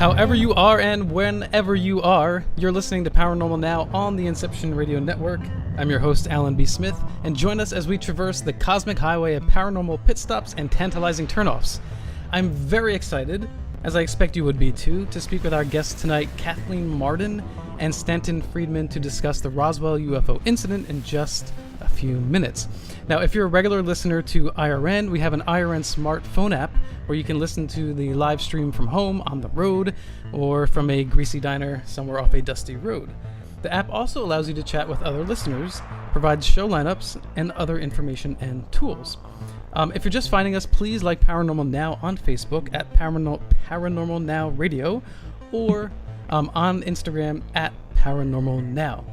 However you are and whenever you are, you're listening to Paranormal Now on the Inception Radio Network. I'm your host, Alan B. Smith, and join us as we traverse the cosmic highway of paranormal pit stops and tantalizing turnoffs. I'm very excited, as I expect you would be too, to speak with our guests tonight, Kathleen Marden and Stanton Friedman, to discuss the Roswell UFO incident in just a few minutes. Now, if you're a regular listener to IRN, we have an IRN smartphone app where you can listen to the live stream from home, on the road, or from a greasy diner somewhere off a dusty road. The app also allows you to chat with other listeners, provides show lineups, and other information and tools. If you're just finding us, please like Paranormal Now on Facebook at Paranormal Now Radio, or on Instagram at Paranormal Now.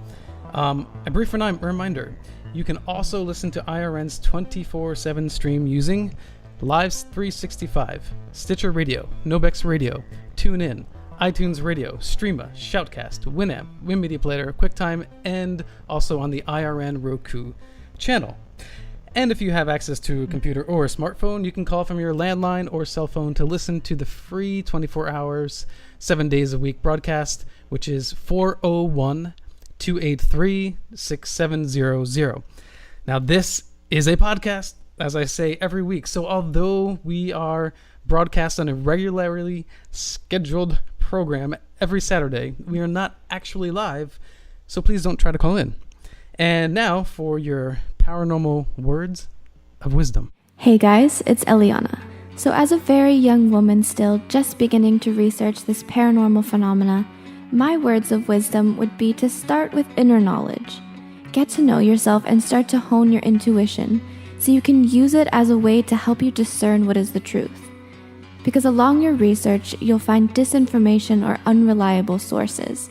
A brief reminder, you can also listen to IRN's 24/7 stream using Lives 365, Stitcher Radio, Nobex Radio, TuneIn, iTunes Radio, Streama, Shoutcast, Winamp, WinMedia Player, QuickTime, and also on the IRN Roku channel. And if you have access to a computer or a smartphone, you can call from your landline or cell phone to listen to the free 24 hours, 7 days a week broadcast, which is 401-283-6700. Now, this is a podcast, as I say every week, so although we are broadcast on a regularly scheduled program every Saturday, we are not actually live, so please don't try to call in. And now for your paranormal words of wisdom. Hey guys, it's Eliana. So as a very young woman still just beginning to research this paranormal phenomena, my words of wisdom would be to start with inner knowledge. Get to know yourself and start to hone your intuition so you can use it as a way to help you discern what is the truth. Because along your research, you'll find disinformation or unreliable sources.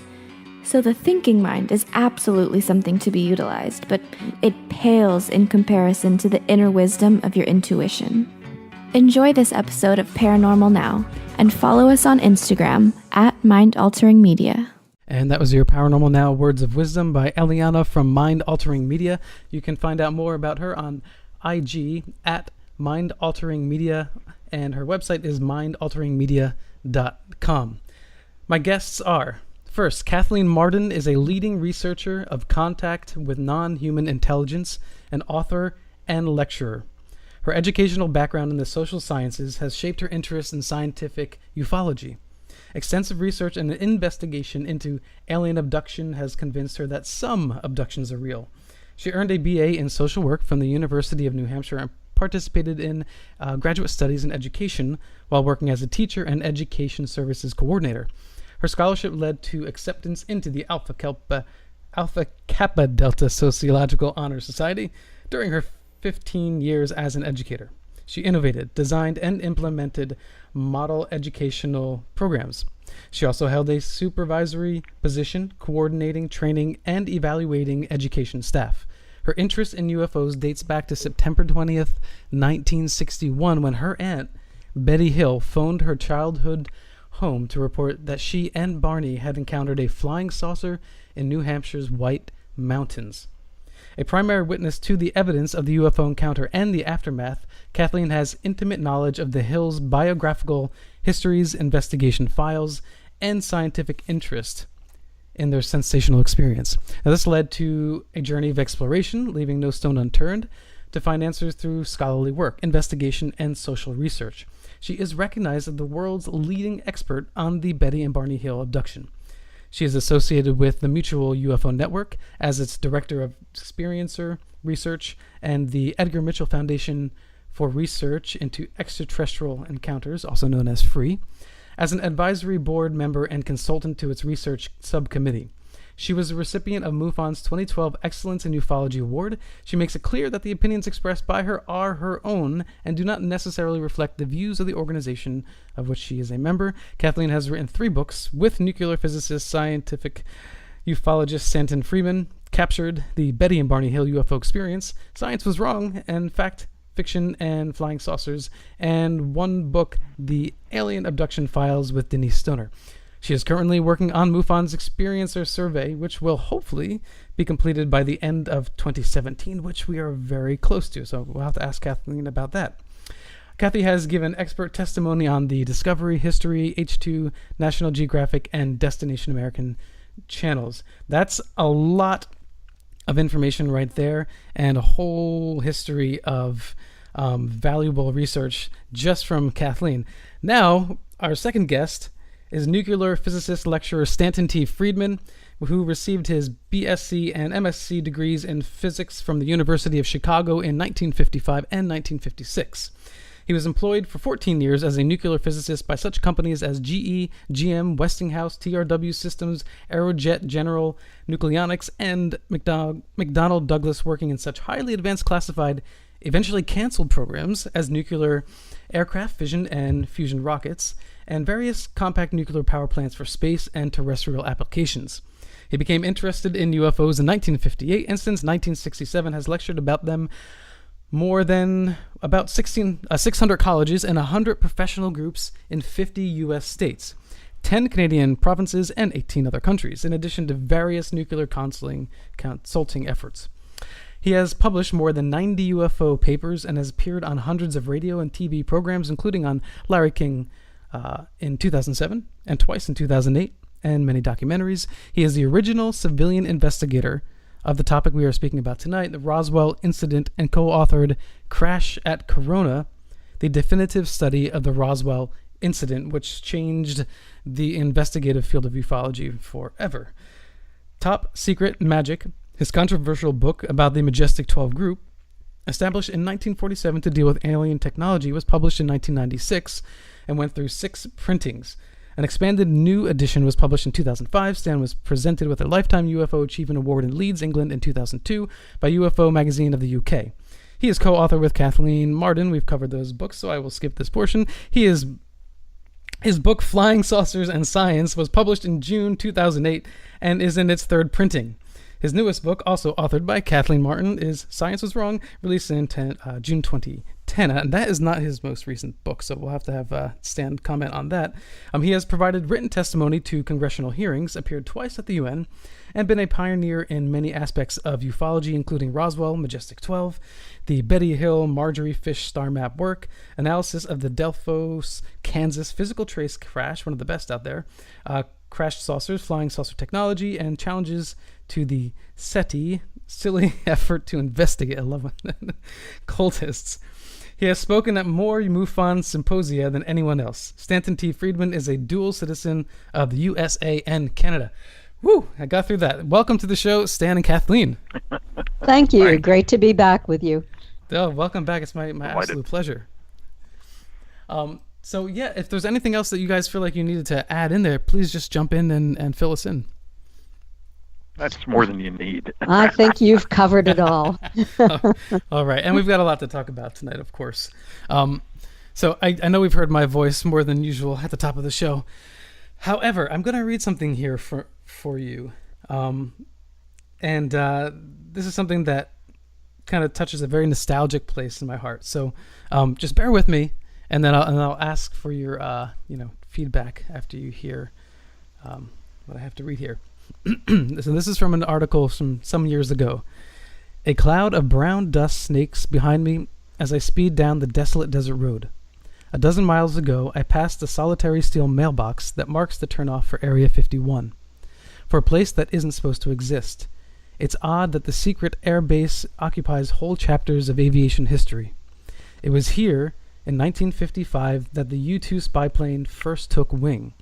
So the thinking mind is absolutely something to be utilized, but it pales in comparison to the inner wisdom of your intuition. Enjoy this episode of Paranormal Now, and follow us on Instagram at Mind Altering Media. And that was your Paranormal Now Words of Wisdom by Eliana from Mind Altering Media. You can find out more about her on IG at Mind Altering Media, and her website is mindalteringmedia.com. My guests are, first, Kathleen Marden is a leading researcher of contact with non-human intelligence, an author and lecturer. Her educational background in the social sciences has shaped her interest in scientific ufology. Extensive research and investigation into alien abduction has convinced her that some abductions are real. She earned a BA in social work from the University of New Hampshire and participated in graduate studies in education while working as a teacher and education services coordinator. Her scholarship led to acceptance into the Alpha Kappa Delta Sociological Honor Society during her 15 years as an educator. She innovated, designed, and implemented model educational programs. She also held a supervisory position, coordinating, training, and evaluating education staff. Her interest in UFOs dates back to September 20th, 1961, when her aunt, Betty Hill, phoned her childhood home to report that she and Barney had encountered a flying saucer in New Hampshire's White Mountains. A primary witness to the evidence of the UFO encounter and the aftermath, Kathleen has intimate knowledge of the Hills' biographical histories, investigation files, and scientific interest in their sensational experience. Now, this led to a journey of exploration, leaving no stone unturned, to find answers through scholarly work, investigation, and social research. She is recognized as the world's leading expert on the Betty and Barney Hill abduction. She is associated with the Mutual UFO Network as its Director of Experiencer Research and the Edgar Mitchell Foundation for Research into Extraterrestrial Encounters, also known as FREE, as an advisory board member and consultant to its research subcommittee. She was a recipient of MUFON's 2012 Excellence in Ufology Award. She makes it clear that the opinions expressed by her are her own and do not necessarily reflect the views of the organization of which she is a member. Kathleen has written 3 books with nuclear physicist, scientific ufologist Stanton Friedman, captured the Betty and Barney Hill UFO experience, Science Was Wrong, and Fact, Fiction, and Flying Saucers, and 1 book, The Alien Abduction Files with Denise Stoner. She is currently working on MUFON's Experiencer Survey, which will hopefully be completed by the end of 2017, which we are very close to. So we'll have to ask Kathleen about that. Kathy has given expert testimony on the Discovery, History, H2, National Geographic, and Destination American channels. That's a lot of information right there, and a whole history of valuable research just from Kathleen. Now, our second guest is nuclear physicist lecturer Stanton T. Friedman, who received his BSc and MSc degrees in physics from the University of Chicago in 1955 and 1956. He was employed for 14 years as a nuclear physicist by such companies as GE, GM, Westinghouse, TRW Systems, Aerojet, General, Nucleonics, and McDonnell Douglas, working in such highly advanced classified, eventually canceled programs as nuclear aircraft, fission and fusion rockets, and various compact nuclear power plants for space and terrestrial applications. He became interested in UFOs in 1958, and since 1967 has lectured about them more than about 600 colleges and 100 professional groups in 50 U.S. states, 10 Canadian provinces, and 18 other countries, in addition to various nuclear consulting efforts. He has published more than 90 UFO papers and has appeared on hundreds of radio and TV programs, including on Larry King in 2007 and twice in 2008, and many documentaries. He is the original civilian investigator of the topic we are speaking about tonight, the Roswell incident, and co-authored Crash at Corona, the definitive study of the Roswell incident, which changed the investigative field of ufology forever. Top Secret Magic, his controversial book about the Majestic 12 group, established in 1947 to deal with alien technology, was published in 1996 and went through 6 printings. An expanded new edition was published in 2005. Stan was presented with a Lifetime UFO Achievement Award in Leeds, England in 2002 by UFO Magazine of the UK. He is co-author with Kathleen Marden. We've covered those books, so I will skip this portion. His book, Flying Saucers and Science, was published in June 2008 and is in its 3rd printing. His newest book, also authored by Kathleen Marden, is Science Was Wrong, released in June 2010. And that is not his most recent book, so we'll have to have Stan comment on that. He has provided written testimony to congressional hearings, appeared twice at the UN, and been a pioneer in many aspects of ufology, including Roswell, Majestic 12, the Betty Hill Marjorie Fish star map work, analysis of the Delphos, Kansas physical trace crash, one of the best out there, crashed saucers, flying saucer technology, and challenges to the SETI, silly effort to investigate, I love it, cultists. He has spoken at more MUFON symposia than anyone else. Stanton T. Friedman is a dual citizen of the USA and Canada. Woo, I got through that. Welcome to the show, Stan and Kathleen. Thank you. Hi. Great to be back with you. Oh, welcome back. It's my absolute pleasure. So yeah, if there's anything else that you guys feel like you needed to add in there, please just jump in and fill us in. That's more than you need. I think you've covered it all. All right. And we've got a lot to talk about tonight, of course. So I know we've heard my voice more than usual at the top of the show. However, I'm going to read something here for you. This is something that kind of touches a very nostalgic place in my heart. So just bear with me, and then I'll ask for your feedback after you hear what I have to read here. So this is from an article from some years ago. A cloud of brown dust snakes behind me as I speed down the desolate desert road. A dozen miles ago, I passed the solitary steel mailbox that marks the turnoff for Area 51, for a place that isn't supposed to exist. It's odd that the secret air base occupies whole chapters of aviation history. It was here, in 1955, that the U-2 spy plane first took wing.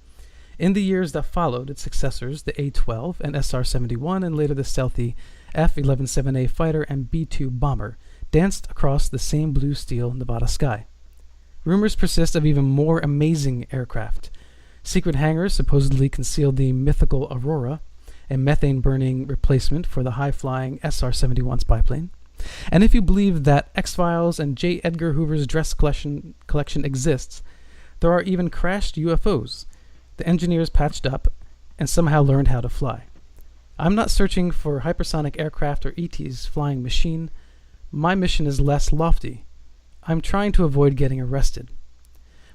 In the years that followed, its successors, the A-12 and SR-71, and later the stealthy F-117A fighter and B-2 bomber, danced across the same blue steel Nevada sky. Rumors persist of even more amazing aircraft. Secret hangars supposedly concealed the mythical Aurora, a methane-burning replacement for the high-flying SR-71 spy plane. And if you believe that X-Files and J. Edgar Hoover's dress collection exists, there are even crashed UFOs. The engineers patched up and somehow learned how to fly. I'm not searching for hypersonic aircraft or ET's flying machine. My mission is less lofty. I'm trying to avoid getting arrested.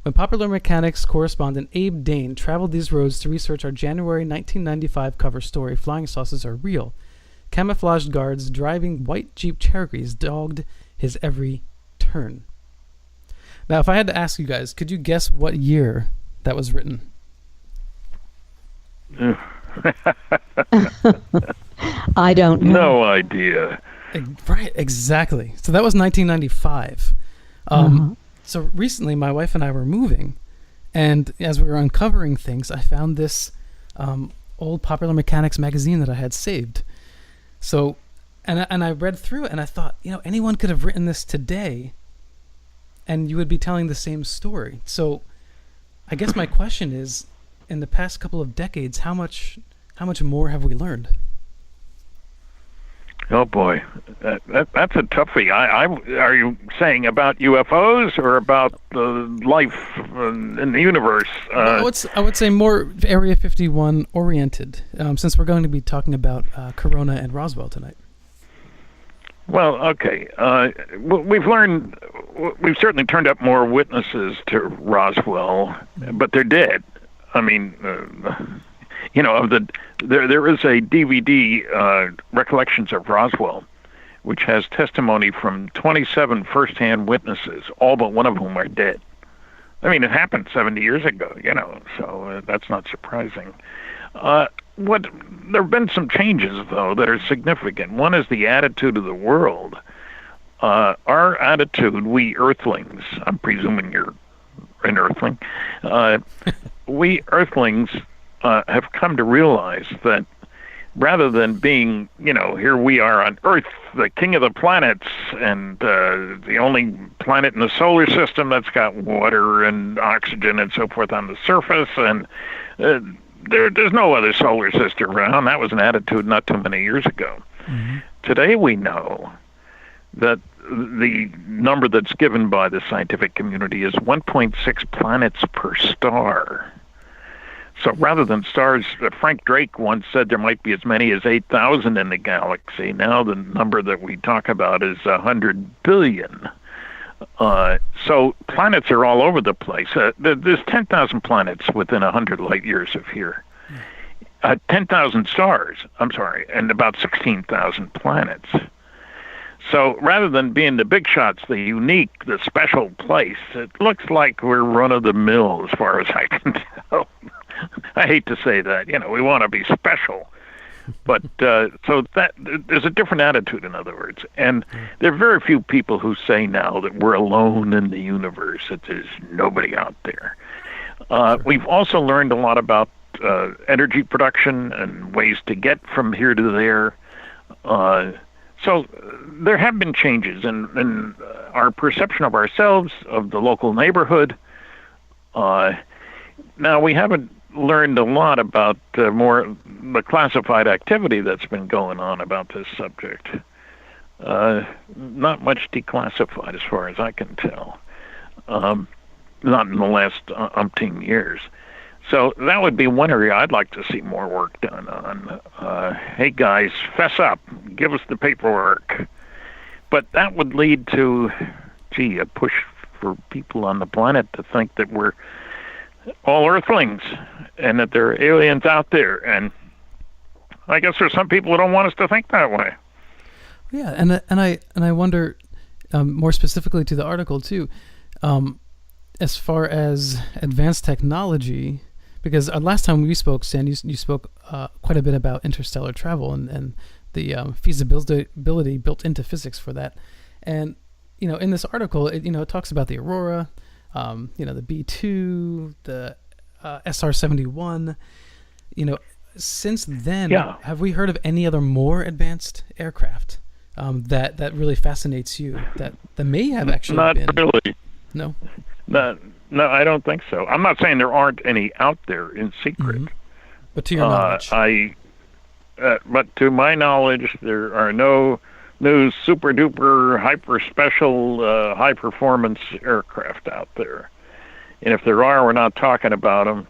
When Popular Mechanics correspondent Abe Dane traveled these roads to research our January 1995 cover story, Flying Saucers Are Real, camouflaged guards driving white Jeep Cherokees dogged his every turn. Now, if I had to ask you guys, could you guess what year that was written? I don't know. No idea. Right, exactly. So that was 1995. So recently, my wife and I were moving, and as we were uncovering things, I found this old Popular Mechanics magazine that I had saved. So, and I read through it, and I thought, anyone could have written this today, and you would be telling the same story. So, I guess my question is, in the past couple of decades, how much more have we learned? Oh boy, that's a toughie. Are you saying about UFOs or about life in the universe? I would say more Area 51 oriented, since we're going to be talking about Corona and Roswell tonight. Well, okay. We've certainly turned up more witnesses to Roswell, but they're dead. I mean, there is a DVD, Recollections of Roswell, which has testimony from 27 first-hand witnesses, all but one of whom are dead. I mean, it happened 70 years ago, so that's not surprising. There have been some changes, though, that are significant. One is the attitude of the world. Our attitude, we Earthlings, I'm presuming you're an Earthling, we Earthlings have come to realize that rather than being, here we are on Earth, the king of the planets, and the only planet in the solar system that's got water and oxygen and so forth on the surface, and there's no other solar system around. That was an attitude not too many years ago. Mm-hmm. Today we know that the number that's given by the scientific community is 1.6 planets per star. So rather than stars, Frank Drake once said there might be as many as 8,000 in the galaxy. Now the number that we talk about is 100 billion. So planets are all over the place. There's 10,000 planets within 100 light years of here. 10,000 stars, and about 16,000 planets. So rather than being the big shots, the unique, the special place, it looks like we're run-of-the-mill as far as I can tell. I hate to say that, we want to be special. But so that there's a different attitude, in other words. And there are very few people who say now that we're alone in the universe, that there's nobody out there. We've also learned a lot about energy production and ways to get from here to there. So there have been changes in our perception of ourselves, of the local neighborhood. Now, we haven't learned a lot about more the classified activity that's been going on about this subject. Not much declassified as far as I can tell. Not in the last umpteen years. So that would be one area I'd like to see more work done on. Hey guys, fess up, give us the paperwork. But that would lead to, a push for people on the planet to think that we're all Earthlings and that there are aliens out there. And I guess there's some people who don't want us to think that way. Yeah, and I wonder, more specifically to the article too, as far as advanced technology, because last time we spoke, Stan, you spoke quite a bit about interstellar travel and the feasibility built into physics for that. And in this article, it talks about the Aurora, the B-2, the SR-71. Since then, have we heard of any other more advanced aircraft that really fascinates you that may have actually been? Not really. No? No, I don't think so. I'm not saying there aren't any out there in secret. Mm-hmm. But to your knowledge? But to my knowledge, there are no new super-duper, hyper-special, high-performance aircraft out there. And if there are, we're not talking about them.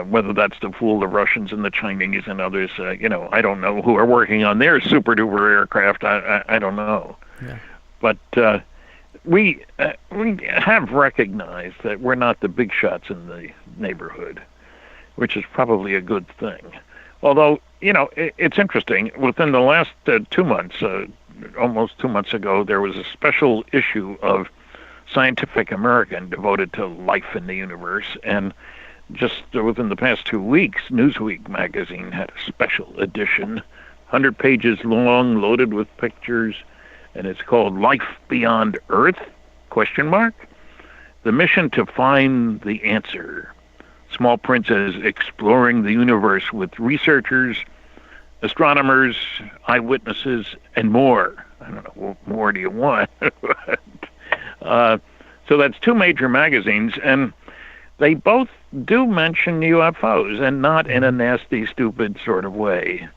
Whether that's to fool the Russians and the Chinese and others, I don't know who are working on their super-duper aircraft. I don't know. Yeah. But we have recognized that we're not the big shots in the neighborhood, which is probably a good thing. Although, it's interesting. Within the last 2 months, almost 2 months ago, there was a special issue of Scientific American devoted to life in the universe. And just within the past 2 weeks, Newsweek magazine had a special edition, 100 pages long, loaded with pictures, and it's called Life Beyond Earth, ? The mission to find the answer. Small print says, exploring the universe with researchers, astronomers, eyewitnesses, and more. I don't know, what more do you want? So that's 2 major magazines, and they both do mention UFOs, and not in a nasty, stupid sort of way.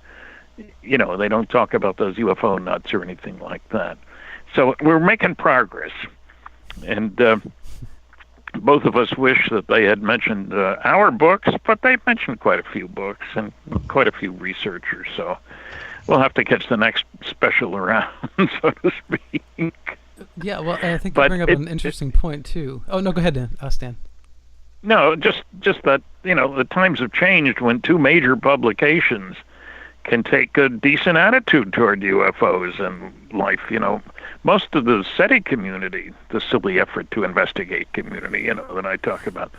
You know, they don't talk about those UFO nuts or anything like that. So we're making progress. And both of us wish that they had mentioned our books, but they've mentioned quite a few books and quite a few researchers. So we'll have to catch the next special around, so to speak. Yeah, well, I think you bring up an interesting point, too. Oh, no, go ahead, Stan. No, just that, you know, the times have changed when 2 major publications can take a decent attitude toward UFOs and life. You know, most of the SETI community, the silly effort to investigate community, you know, that I talk about,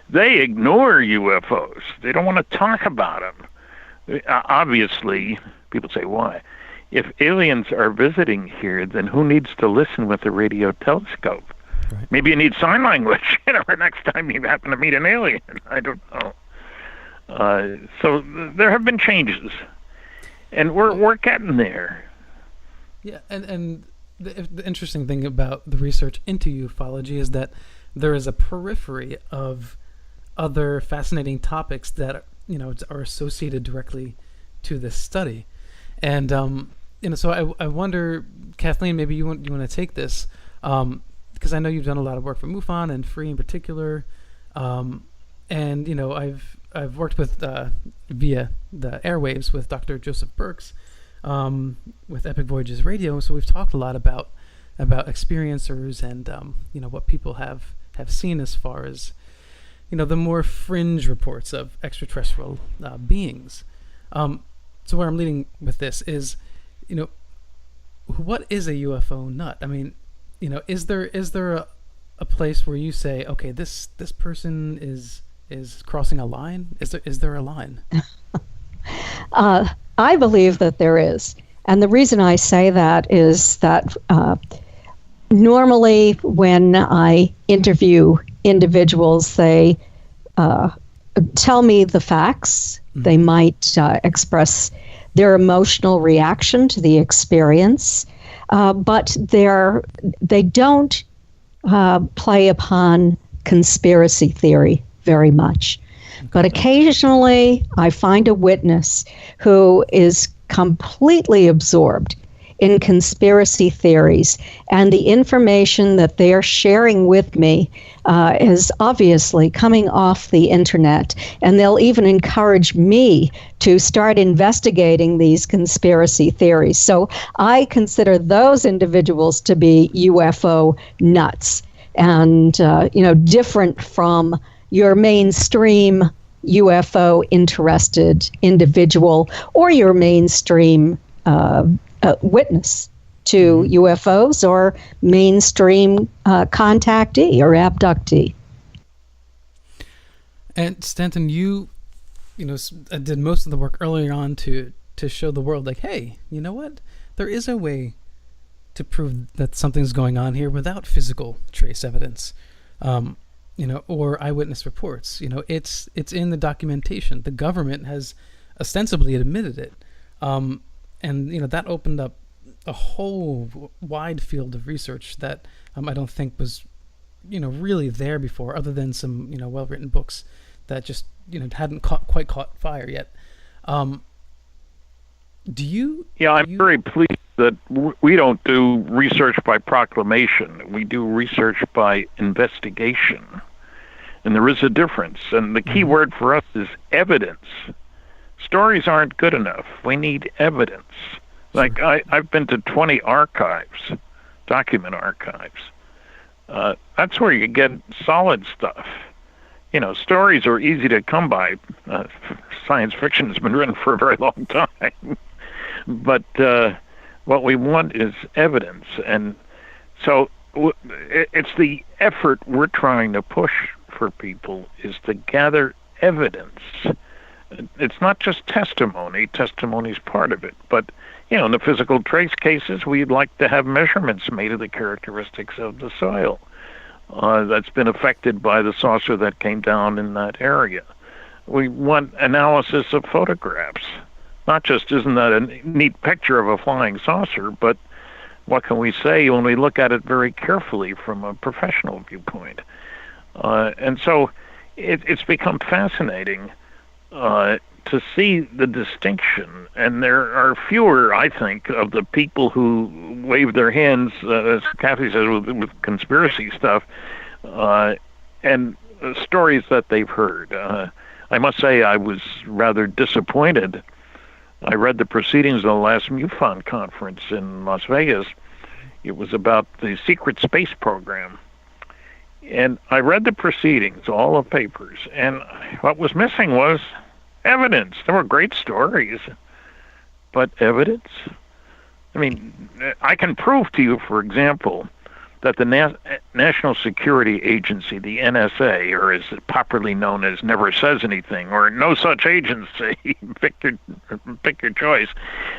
they ignore UFOs. They don't want to talk about them. Obviously, people say, why? If aliens are visiting here, then who needs to listen with a radio telescope? Right. Maybe you need sign language, you know, for next time you happen to meet an alien. I don't know. So there have been changes, and we're getting there. Yeah, and the interesting thing about the research into ufology is that there is a periphery of other fascinating topics that, you know, are associated directly to this study. And you know, so I wonder, Kathleen, maybe you want to take this, because I know you've done a lot of work for MUFON and Free in particular, and you know, I've worked with via the airwaves with Dr. Joseph Burks, with Epic Voyages Radio. So we've talked a lot about experiencers and you know, what people have seen as far as, you know, the more fringe reports of extraterrestrial beings. So where I'm leading with this is, you know, what is a UFO nut? I mean, you know, is there a place where you say, okay, this person is crossing a line? Is there a line? I believe that there is. And the reason I say that is that normally when I interview individuals, they tell me the facts. Mm-hmm. They might express their emotional reaction to the experience, but they don't play upon conspiracy theory very much. Okay. But occasionally I find a witness who is completely absorbed in conspiracy theories, and the information that they are sharing with me is obviously coming off the internet, and they'll even encourage me to start investigating these conspiracy theories. So I consider those individuals to be UFO nuts, and you know, different from your mainstream UFO interested individual or your mainstream witness to UFOs or mainstream contactee or abductee. And Stanton, you know, did most of the work earlier on to show the world, like, hey, you know what? There is a way to prove that something's going on here without physical trace evidence, you know, or eyewitness reports. You know, it's in the documentation. The government has ostensibly admitted it. And, you know, that opened up a whole wide field of research that I don't think was, you know, really there before, other than some, you know, well-written books that just, you know, hadn't quite caught fire yet. I'm very pleased that we don't do research by proclamation. We do research by investigation. And there is a difference. And the key word for us is evidence. Stories aren't good enough. We need evidence. Like, I've been to 20 archives, document archives. That's where you get solid stuff. You know, stories are easy to come by. Science fiction has been written for a very long time. But what we want is evidence. And so it's the effort we're trying to push for people is to gather evidence. It's not just testimony. Testimony's part of it. But, in the physical trace cases, we'd like to have measurements made of the characteristics of the soil that's been affected by the saucer that came down in that area. We want analysis of photographs. Not just isn't that a neat picture of a flying saucer, but what can we say when we look at it very carefully from a professional viewpoint? And so it's become fascinating to see the distinction. And there are fewer, I think, of the people who wave their hands, as Kathy says, with conspiracy stuff, and stories that they've heard. I must say I was rather disappointed. I read the proceedings of the last MUFON conference in Las Vegas. It was about the secret space program. And I read the proceedings, all the papers, and what was missing was evidence. There were great stories, but evidence? I mean, I can prove to you, for example, that the National Security Agency, the NSA, or as popularly known as Never Says Anything, or No Such Agency, pick your choice.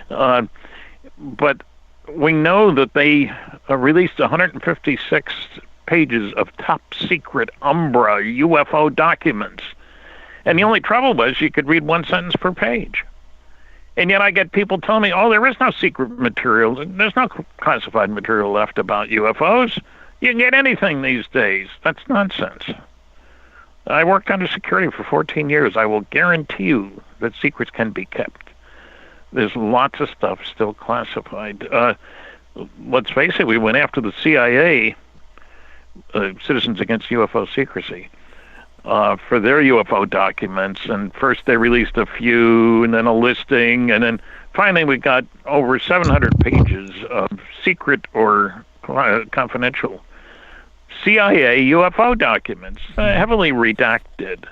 But we know that they released 156 pages of top secret Umbra UFO documents. And the only trouble was you could read one sentence per page. And yet I get people telling me, there is no secret material. There's no classified material left about UFOs. You can get anything these days. That's nonsense. I worked under security for 14 years. I will guarantee you that secrets can be kept. There's lots of stuff still classified. Let's face it, we went after the CIA, Citizens Against UFO Secrecy, for their UFO documents, and first they released a few, and then a listing, and then finally we got over 700 pages of secret or confidential CIA UFO documents, heavily redacted.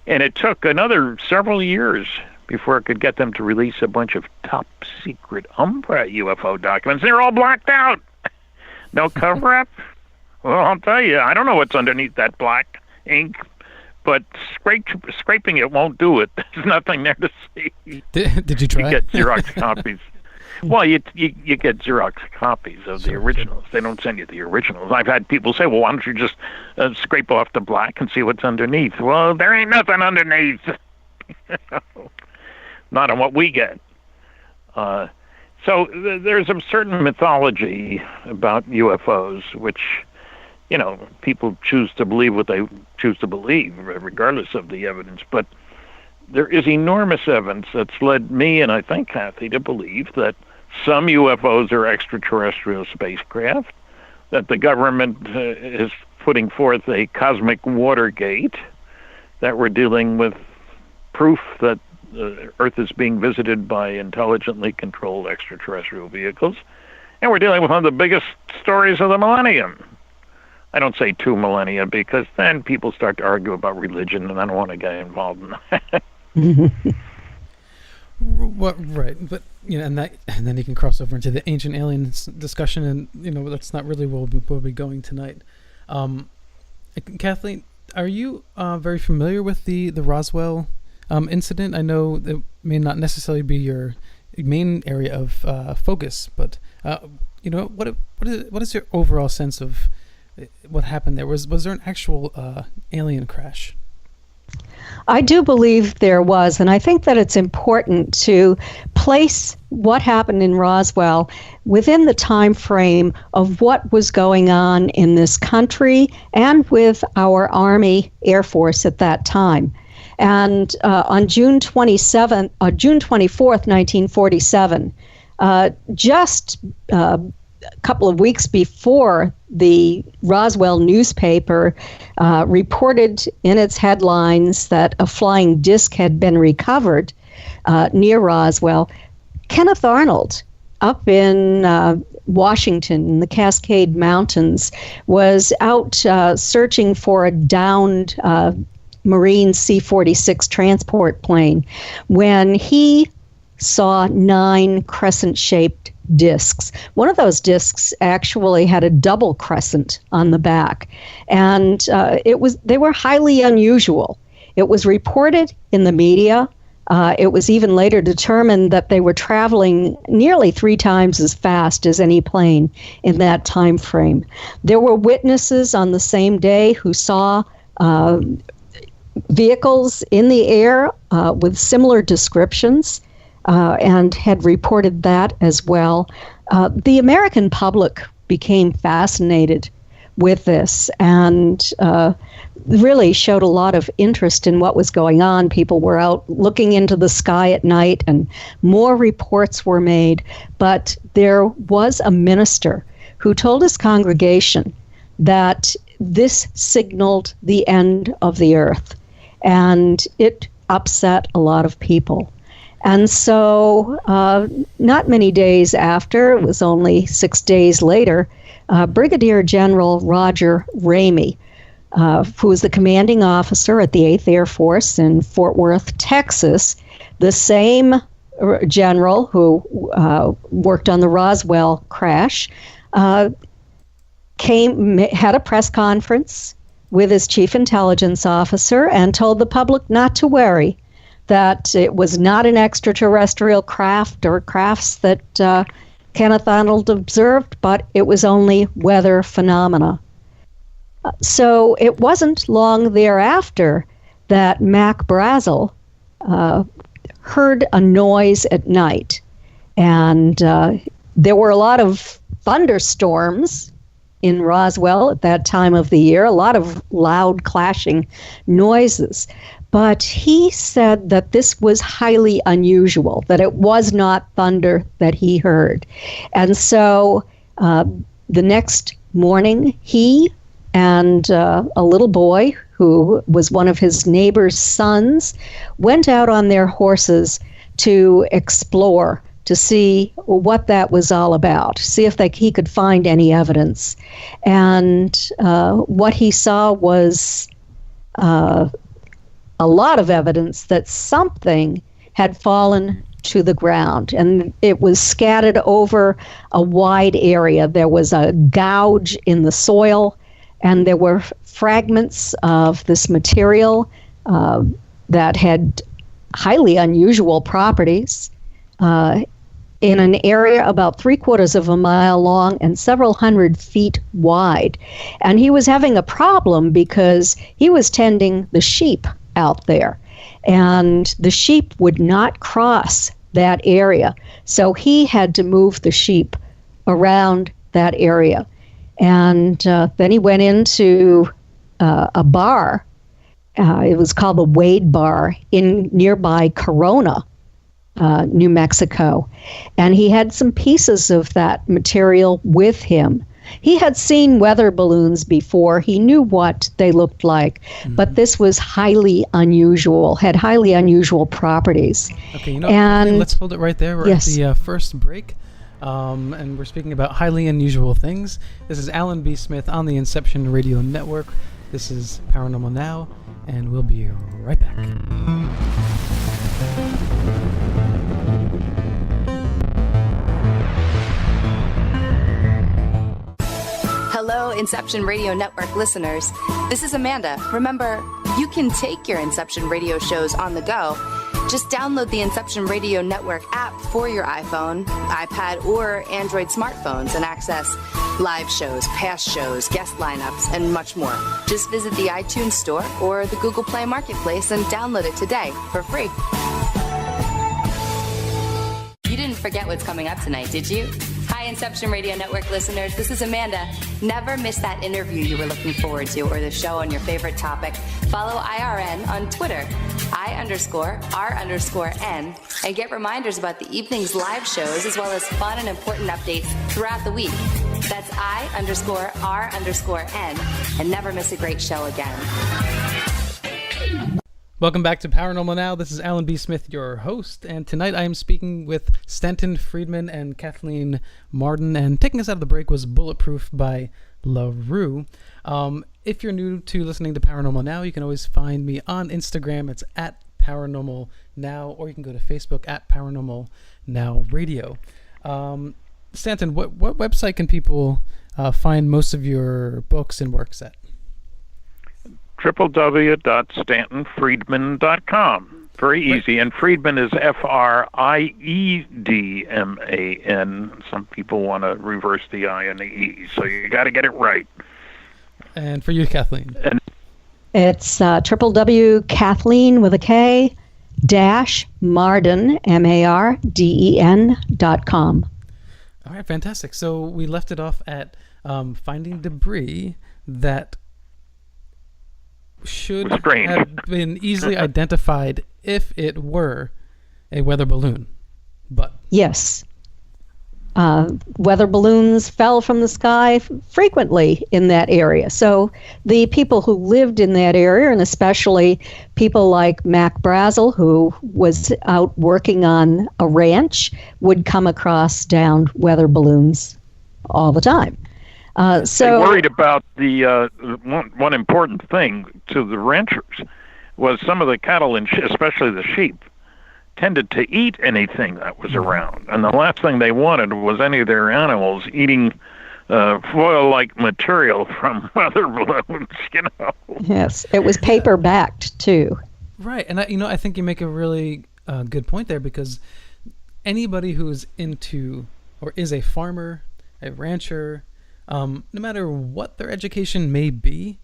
And it took another several years before I could get them to release a bunch of top secret Umbra UFO documents. They're all blacked out. No cover-up? Well, I'll tell you, I don't know what's underneath that black ink, but scraping it won't do it. There's nothing there to see. Did you try? You get Xerox copies. Well, you get Xerox copies of the originals. They don't send you the originals. I've had people say, well, why don't you just scrape off the black and see what's underneath? Well, there ain't nothing underneath. Not on what we get. So there's a certain mythology about UFOs, which, people choose to believe what they choose to believe, regardless of the evidence. But there is enormous evidence that's led me, and I think Kathy, to believe that some UFOs are extraterrestrial spacecraft, that the government is putting forth a cosmic Watergate, that we're dealing with proof that the Earth is being visited by intelligently controlled extraterrestrial vehicles, and we're dealing with one of the biggest stories of the millennium. I don't say 2 millennia because then people start to argue about religion, and I don't want to get involved in that. Well, right, but and then you can cross over into the ancient aliens discussion, and that's not really where we'll be going tonight. Kathleen, are you very familiar with the Roswell incident? I know it may not necessarily be your main area of focus, but what is your overall sense of what happened there? Was there an actual alien crash? I do believe there was, and I think that it's important to place what happened in Roswell within the time frame of what was going on in this country and with our Army Air Force at that time. And on June 24th, 1947, just a couple of weeks before the Roswell newspaper reported in its headlines that a flying disc had been recovered near Roswell, Kenneth Arnold, up in Washington, in the Cascade Mountains, was out searching for a downed Marine C-46 transport plane when he saw 9 crescent-shaped discs. One of those discs actually had a double crescent on the back, and they were highly unusual. It was reported in the media. It was even later determined that they were traveling nearly 3 times as fast as any plane in that time frame. There were witnesses on the same day who saw vehicles in the air with similar descriptions and had reported that as well. The American public became fascinated with this and really showed a lot of interest in what was going on. People were out looking into the sky at night, and more reports were made. But there was a minister who told his congregation that this signaled the end of the earth, and it upset a lot of people. And so not many days after, it was only 6 days later, Brigadier General Roger Ramey, who was the commanding officer at the 8th Air Force in Fort Worth, Texas, the same general who worked on the Roswell crash, had a press conference with his chief intelligence officer and told the public not to worry, that it was not an extraterrestrial craft or crafts that Kenneth Arnold observed, but it was only weather phenomena. So it wasn't long thereafter that Mac Brazel heard a noise at night. And there were a lot of thunderstorms in Roswell at that time of the year, a lot of loud clashing noises. But he said that this was highly unusual, that it was not thunder that he heard. And so the next morning, he and a little boy who was one of his neighbor's sons went out on their horses to explore, to see what that was all about, see if he could find any evidence. And what he saw was a lot of evidence that something had fallen to the ground, and it was scattered over a wide area. There was a gouge in the soil, and there were fragments of this material that had highly unusual properties in an area about 3/4 of a mile long and several hundred feet wide. And he was having a problem because he was tending the sheep out there, and the sheep would not cross that area. So he had to move the sheep around that area. And then he went into a bar. It was called the Wade Bar in nearby Corona, New Mexico. And he had some pieces of that material with him. He had seen weather balloons before. He knew what they looked like. Mm-hmm. But this was highly unusual, had highly unusual properties. Okay, let's hold it right there. We're at the first break. And we're speaking about highly unusual things. This is Alan B. Smith on the Inception Radio Network. This is Paranormal Now, and we'll be right back. Hello, Inception Radio Network listeners. This is Amanda. Remember, you can take your Inception Radio shows on the go. Just download the Inception Radio Network app for your iPhone, iPad, or Android smartphones and access live shows, past shows, guest lineups, and much more. Just visit the iTunes Store or the Google Play Marketplace and download it today for free. You didn't forget what's coming up tonight, did you? Hi, Inception Radio Network listeners. This is Amanda. Never miss that interview you were looking forward to or the show on your favorite topic. Follow IRN on Twitter, I_R_N, and get reminders about the evening's live shows as well as fun and important updates throughout the week. That's I_R_N, and never miss a great show again. Welcome back to Paranormal Now. This is Alan B. Smith, your host, and tonight I am speaking with Stanton Friedman and Kathleen Marden, and taking us out of the break was Bulletproof by LaRue. If you're new to listening to Paranormal Now, you can always find me on Instagram. It's at Paranormal Now, or you can go to Facebook at Paranormal Now Radio. Stanton, what website can people find most of your books and works at? www.stantonfriedman.com. Very easy. And Friedman is Friedman. Some people want to reverse the I and the E, so you got to get it right. And for you, Kathleen? It's www.Kathleen with a K -Marden, MARDEN.com. All right, fantastic. So we left it off at finding debris that should have been easily identified if it were a weather balloon. But yes, weather balloons fell from the sky frequently in that area. So the people who lived in that area, and especially people like Mac Brazel, who was out working on a ranch, would come across downed weather balloons all the time. They worried about the one important thing to the ranchers was some of the cattle and especially the sheep tended to eat anything that was around, and the last thing they wanted was any of their animals eating foil-like material from weather balloons. Yes, it was paper backed too. Right, and I think you make a really good point there, because anybody who is into or is a farmer, a rancher, no matter what their education may be,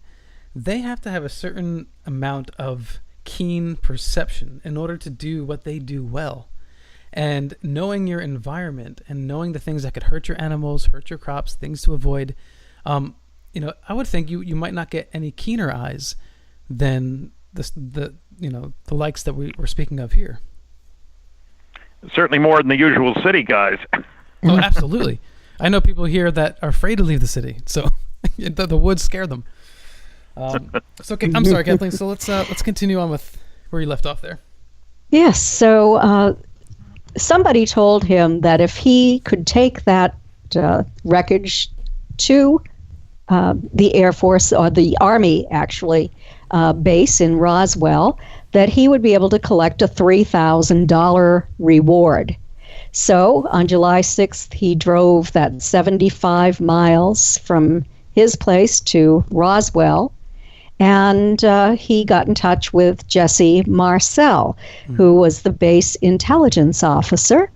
they have to have a certain amount of keen perception in order to do what they do well. And knowing your environment and knowing the things that could hurt your animals, hurt your crops, things to avoid, I would think you might not get any keener eyes than the likes that we're speaking of here. Certainly more than the usual city guys. Oh, absolutely. I know people here that are afraid to leave the city, so the woods scare them. Okay, I'm sorry, Kathleen. So let's continue on with where you left off there. Yes. So somebody told him that if he could take that wreckage to the Air Force or the Army, actually, base in Roswell, that he would be able to collect a $3,000 reward. So on July 6th, he drove that 75 miles from his place to Roswell, and he got in touch with Jesse Marcel, who was the base intelligence officer,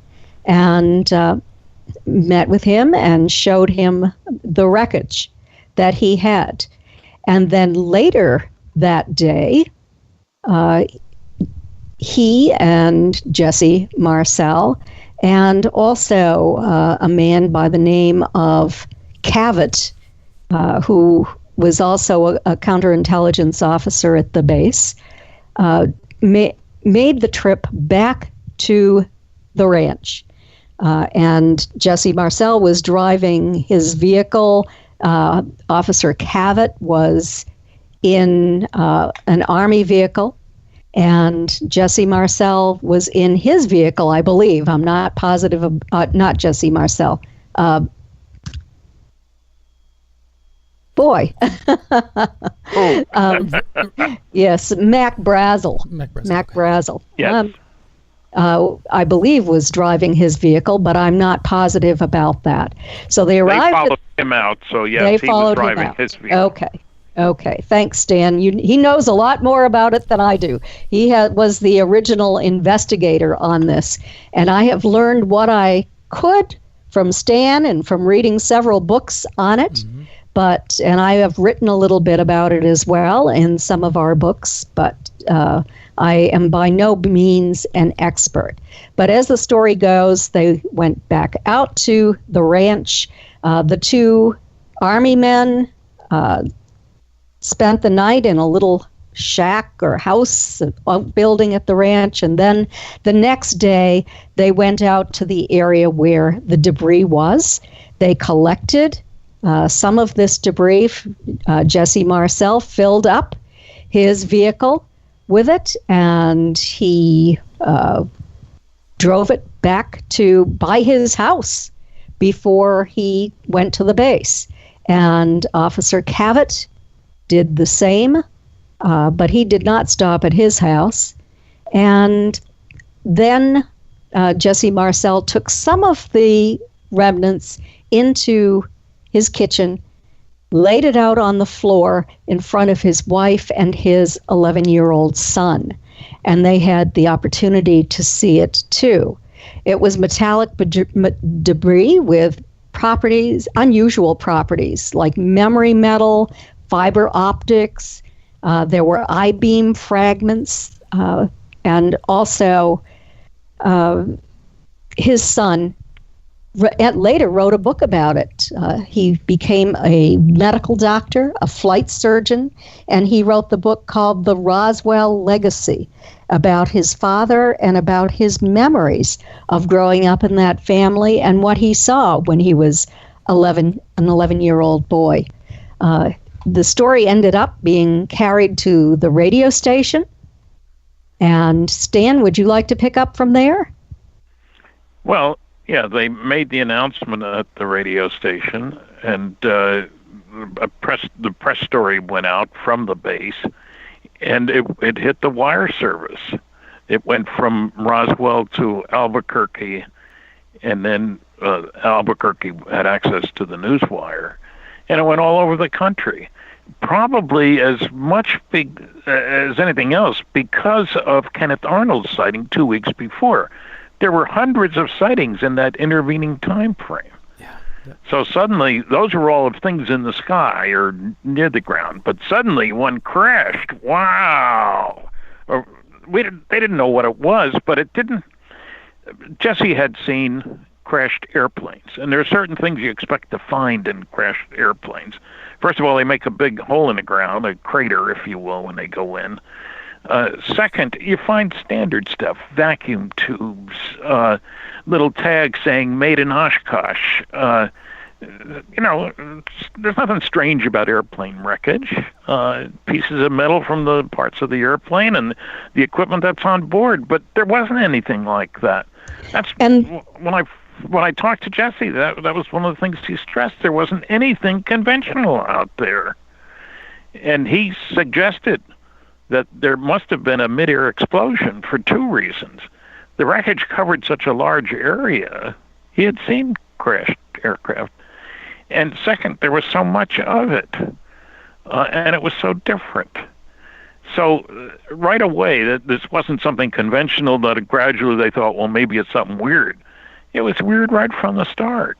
and met with him and showed him the wreckage that he had. And then later that day, he and Jesse Marcel, and also a man by the name of Cavett, who was also a counterintelligence officer at the base, made the trip back to the ranch. And Jesse Marcel was driving his vehicle. Officer Cavett was in an Army vehicle, and Jesse Marcel was in his vehicle, I believe. I'm not positive. Not Jesse Marcel. Yes, Mac Brazel. Mac Brazel. Yes. I believe was driving his vehicle, but I'm not positive about that. So they arrived. They followed him out, so yes, he was driving his vehicle. Okay. Thanks, Stan. He knows a lot more about it than I do. He was the original investigator on this, and I have learned what I could from Stan and from reading several books on it. Mm-hmm. And I have written a little bit about it as well in some of our books, but I am by no means an expert. But as the story goes, they went back out to the ranch. The two Army men spent the night in a little shack or house building at the ranch, and then the next day they went out to the area where the debris was. They collected some of this debris. Jesse Marcel filled up his vehicle with it, and he drove it back by his house before he went to the base. And Officer Cavett did the same, but he did not stop at his house. And then Jesse Marcel took some of the remnants into his kitchen, laid it out on the floor in front of his wife and his 11-year-old son. And they had the opportunity to see it too. It was metallic debris with properties, unusual properties, like memory metal, fiber optics. There were I-beam fragments, and also his son later wrote a book about it. He became a medical doctor, a flight surgeon, and he wrote the book called The Roswell Legacy, about his father and about his memories of growing up in that family and what he saw when he was an 11-year-old boy. The story ended up being carried to the radio station. And Stan, would you like to pick up from there? Well, yeah, they made the announcement at the radio station, and the press story went out from the base, and it hit the wire service. It went from Roswell to Albuquerque, and then Albuquerque had access to the news wire, and it went all over the country. Probably as much as anything else because of Kenneth Arnold's sighting 2 weeks before. There were hundreds of sightings in that intervening time frame. Yeah. So suddenly, those were all of things in the sky or near the ground. But suddenly, one crashed. Wow! They didn't know what it was, but it didn't. Jesse had seen crashed airplanes, and there are certain things you expect to find in crashed airplanes. First of all, they make a big hole in the ground, a crater, if you will, when they go in. Second, you find standard stuff, vacuum tubes, little tags saying made in Oshkosh. There's nothing strange about airplane wreckage. Pieces of metal from the parts of the airplane and the equipment that's on board, but there wasn't anything like that. When I talked to Jesse, that was one of the things he stressed. There wasn't anything conventional out there. And he suggested that there must have been a mid-air explosion for two reasons. The wreckage covered such a large area. He had seen crashed aircraft. And second, there was so much of it. And it was so different. So right away, that this wasn't something conventional, that gradually they thought, well, maybe it's something weird. It was weird right from the start.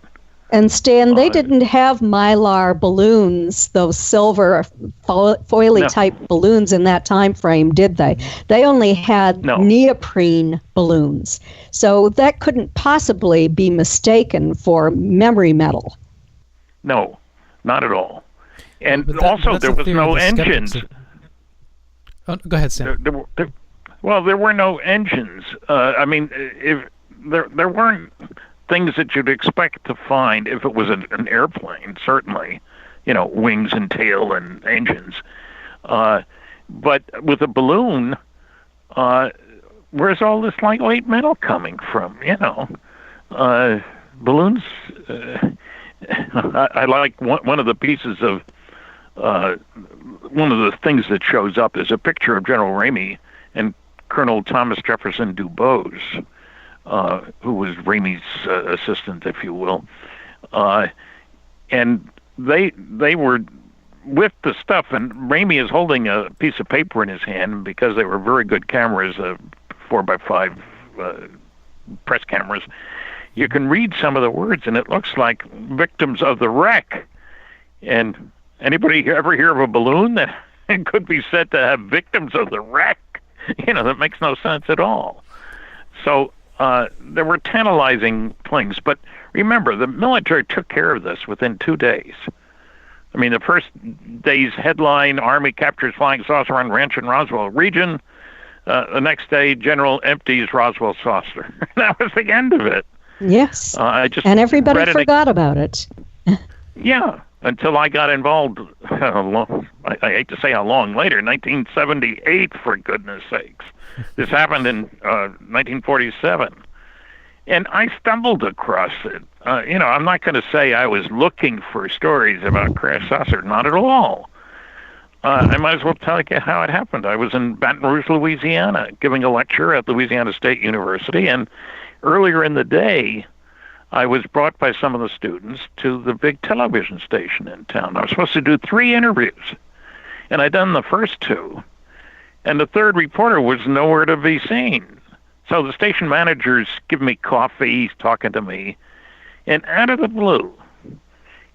And Stan, they didn't have Mylar balloons, those silver foily type balloons in that time frame, did they? They only had neoprene balloons. So that couldn't possibly be mistaken for memory metal. No, not at all. And also there was no engines. Oh, go ahead, Stan. There were no engines. If there weren't things that you'd expect to find if it was an airplane, certainly, wings and tail and engines. But with a balloon, where's all this lightweight metal coming from? Balloons. I like one of the pieces of one of the things that shows up is a picture of General Ramey and Colonel Thomas Jefferson Dubose, who was Ramey's assistant, if you will. And they were with the stuff, and Ramey is holding a piece of paper in his hand because they were very good cameras, 4x5 press cameras. You can read some of the words, and it looks like victims of the wreck. And anybody ever hear of a balloon that could be said to have victims of the wreck? That makes no sense at all. So there were tantalizing things. But remember, the military took care of this within 2 days. The first day's headline, Army captures flying saucer on ranch in Roswell region. The next day, General empties Roswell saucer. That was the end of it. Yes. And everybody forgot about it. Yeah, until I got involved, I hate to say how long later, 1978, for goodness sakes. This happened in 1947. And I stumbled across it. I'm not going to say I was looking for stories about crash saucer, not at all. I might as well tell you how it happened. I was in Baton Rouge, Louisiana, giving a lecture at Louisiana State University, and earlier in the day, I was brought by some of the students to the big television station in town. I was supposed to do 3 interviews, and I'd done the first 2, and the third reporter was nowhere to be seen. So the station manager's giving me coffee, he's talking to me, and out of the blue,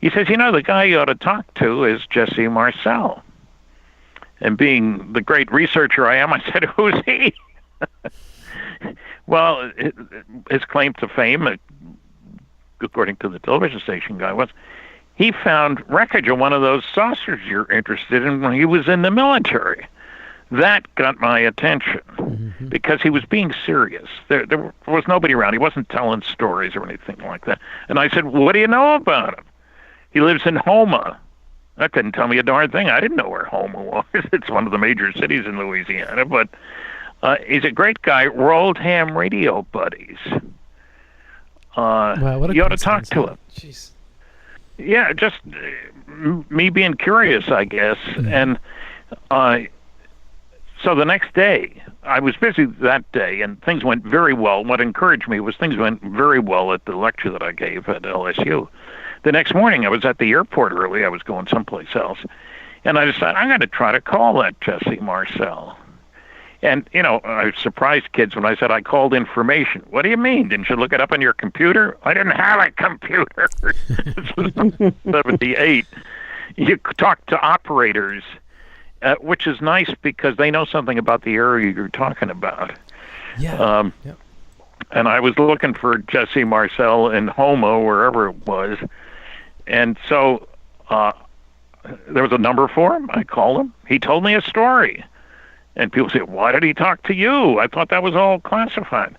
he says, the guy you ought to talk to is Jesse Marcel. And being the great researcher I am, I said, who's he? Well, his claim to fame, according to the television station guy, was he found wreckage of one of those saucers you're interested in when he was in the military. That got my attention because he was being serious. There was nobody around. He wasn't telling stories or anything like that. And I said, what do you know about him? He lives in Houma. That didn't tell me a darn thing. I didn't know where Houma was. It's one of the major cities in Louisiana. But he's a great guy. Rolled ham radio buddies. Wow, what a you ought to talk to him. Jeez. Yeah, just me being curious, I guess. And so the next day, I was busy that day, and things went very well. What encouraged me was things went very well at the lecture that I gave at LSU. The next morning, I was at the airport early. I was going someplace else. And I decided, I'm going to try to call that Jesse Marcel. And, I surprised kids when I said I called information. What do you mean? Didn't you look it up on your computer? I didn't have a computer. This was 1978. You talk to operators, which is nice because they know something about the area you're talking about. Yeah. And I was looking for Jesse Marcel in Houma, wherever it was. And so there was a number for him. I called him. He told me a story. And people said, why did he talk to you? I thought that was all classified.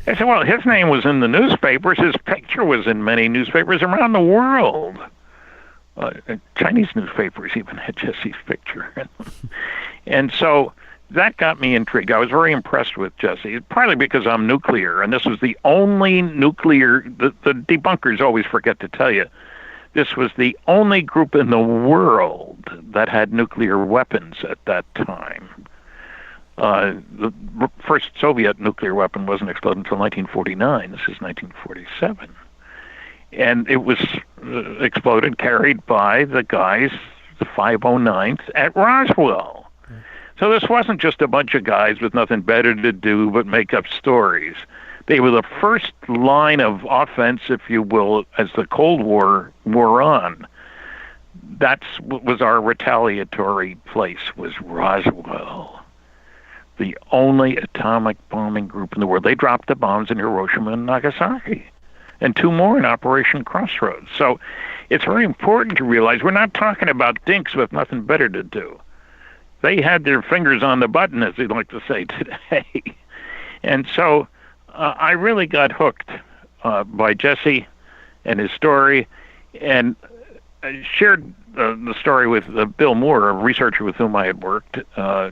I said, well, his name was in the newspapers. His picture was in many newspapers around the world. Chinese newspapers even had Jesse's picture. And so that got me intrigued. I was very impressed with Jesse, partly because I'm nuclear, and this was the only nuclear, the debunkers always forget to tell you, this was the only group in the world that had nuclear weapons at that time. The first Soviet nuclear weapon wasn't exploded until 1949. This is 1947. And it was exploded, carried by the guys, the 509th at Roswell. So this wasn't just a bunch of guys with nothing better to do but make up stories. They were the first line of offense, if you will, as the Cold War wore on. That was our retaliatory place, was Roswell. The only atomic bombing group in the world. They dropped the bombs in Hiroshima and Nagasaki, and 2 more in Operation Crossroads. So it's very important to realize we're not talking about dinks with nothing better to do. They had their fingers on the button, as they like to say today. And so I really got hooked by Jesse and his story, and I shared the story with Bill Moore, a researcher with whom I had worked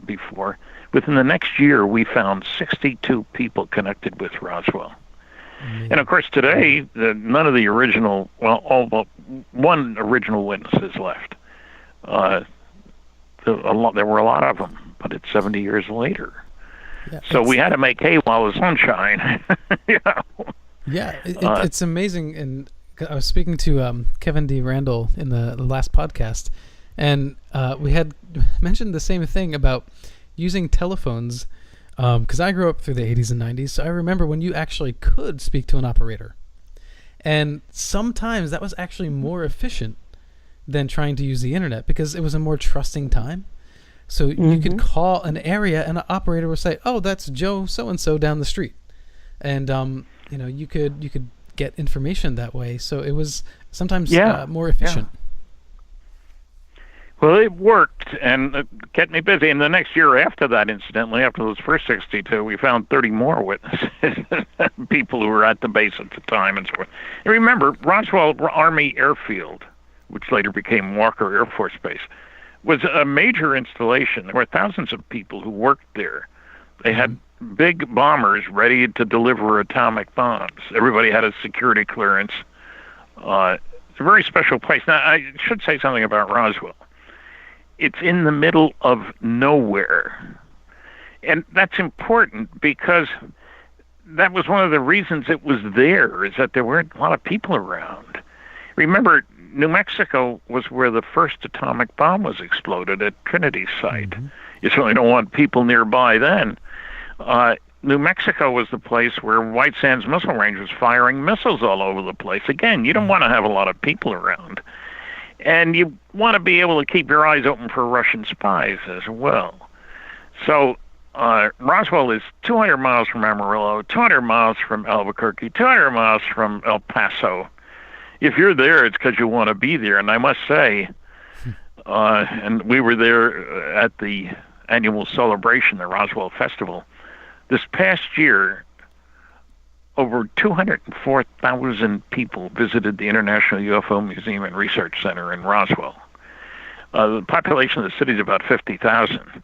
before. Within the next year, we found 62 people connected with Roswell. Mm-hmm. And of course, today, none of the original, well, all but one original witness is left. There were a lot of them, but it's 70 years later. Yeah, so we had to make hay while the sun shined. It's amazing. And I was speaking to Kevin D. Randall in the last podcast, and we had mentioned the same thing about using telephones, because I grew up through the 80s and 90s, so I remember when you actually could speak to an operator. And sometimes that was actually more efficient than trying to use the internet, because it was a more trusting time. So you could call an area and an operator would say, oh, that's Joe so-and-so down the street. And, you could get information that way. So it was sometimes more efficient. Yeah. Well, it worked, and it kept me busy. And the next year after that, incidentally, after those first 62, we found 30 more witnesses, people who were at the base at the time and so forth. And remember, Roswell Army Airfield, which later became Walker Air Force Base, was a major installation. There were thousands of people who worked there. They had big bombers ready to deliver atomic bombs. Everybody had a security clearance. It's a very special place. Now, I should say something about Roswell. It's in the middle of nowhere. And that's important because that was one of the reasons it was there, is that there weren't a lot of people around. Remember, New Mexico was where the first atomic bomb was exploded at Trinity site. Mm-hmm. You certainly don't want people nearby then. New Mexico was the place where White Sands Missile Range was firing missiles all over the place. Again, you don't want to have a lot of people around. And you want to be able to keep your eyes open for Russian spies as well. So Roswell is 200 miles from Amarillo, 200 miles from Albuquerque, 200 miles from El Paso. If you're there, it's because you want to be there. And I must say, and we were there at the annual celebration, the Roswell Festival. This past year, over 204,000 people visited the International UFO Museum and Research Center in Roswell. The population of the city is about 50,000.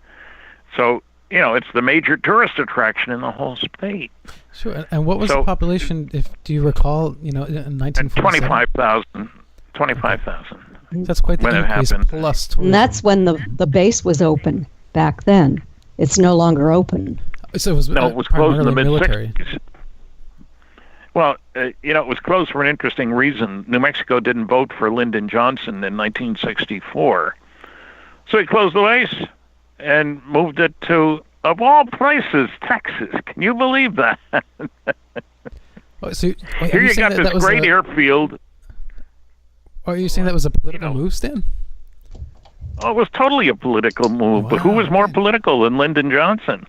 So, you know, it's the major tourist attraction in the whole state. Sure. And what was the population, do you recall, in 1947? 25,000. That's quite the increase, it happened. Plus tourism. And that's when the base was open back then. It's no longer open. So it was, it was closed in the military. mid-60s. Well, it was closed for an interesting reason. New Mexico didn't vote for Lyndon Johnson in 1964. So he closed the base and moved it to, of all places, Texas. Can you believe that? Here you got this great airfield. Are you saying that was a political move, Stan? Oh, it was totally a political move. Wow, but who was more political than Lyndon Johnson?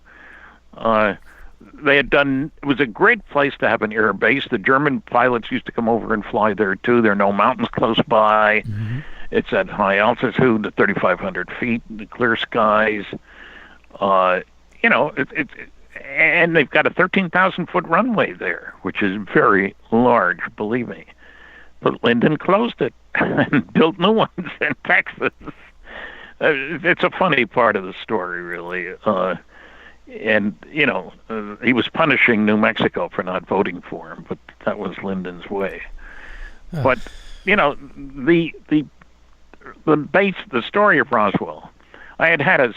They had done, it was a great place to have an air base. The German pilots used to come over and fly there too. There are no mountains close by. Mm-hmm. It's at high altitude, at 3,500 feet, the clear skies. And they've got a 13,000-foot runway there, which is very large, believe me. But Lyndon closed it and built new ones in Texas. It's a funny part of the story, really. He was punishing New Mexico for not voting for him, but that was Lyndon's way. But, the base, the story of Roswell, I had an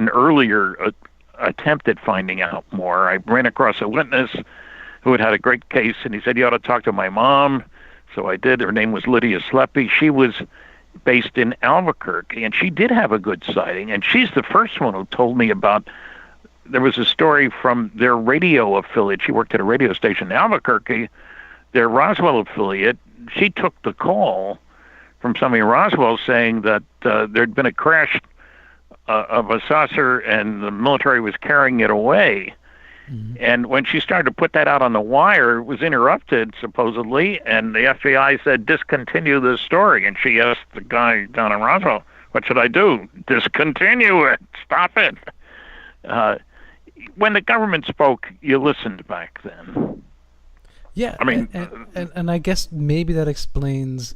earlier attempt at finding out more. I ran across a witness who had a great case, and he said, you ought to talk to my mom. So I did. Her name was Lydia Sleppy. She was based in Albuquerque, and she did have a good sighting, and she's the first one who told me about, there was a story from their radio affiliate. She worked at a radio station in Albuquerque, their Roswell affiliate. She took the call from somebody in Roswell saying that there'd been a crash of a saucer and the military was carrying it away. Mm-hmm. And when she started to put that out on the wire, it was interrupted, supposedly, and the FBI said, discontinue this story. And she asked the guy down in Roswell, what should I do? Discontinue it. Stop it. When the government spoke, you listened back then. Yeah, I mean, and I guess maybe that explains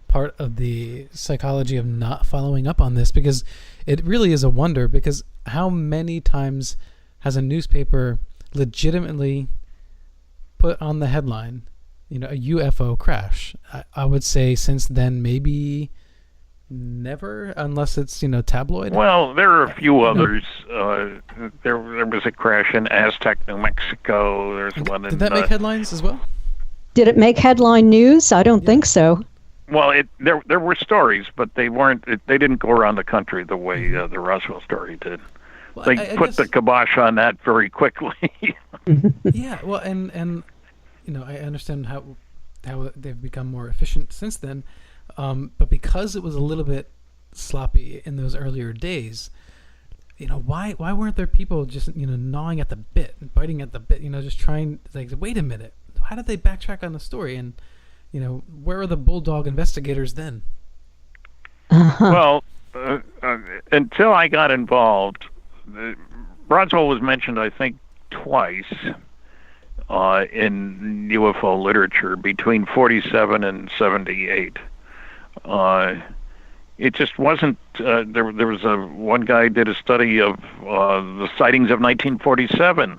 part of the psychology of not following up on this, because it really is a wonder, because how many times has a newspaper legitimately put on the headline, a UFO crash? I would say since then, maybe never, unless it's, tabloid. Well, there are a few others. There was a crash in Aztec, New Mexico. There's one in... Did that make headlines as well? Did it make headline news? I don't think so. Well, there were stories, but they didn't go around the country the way the Roswell story did. Well, they put the kibosh on that very quickly. Yeah, well, and I understand how they've become more efficient since then, but because it was a little bit sloppy in those earlier days, why weren't there people just gnawing at the bit and biting at the bit, just trying, like, wait a minute, how did they backtrack on the story, and where are the bulldog investigators then? Well, until I got involved, Roswell was mentioned, I think, twice in UFO literature between 47 and 78. It just wasn't. There was one guy did a study of the sightings of 1947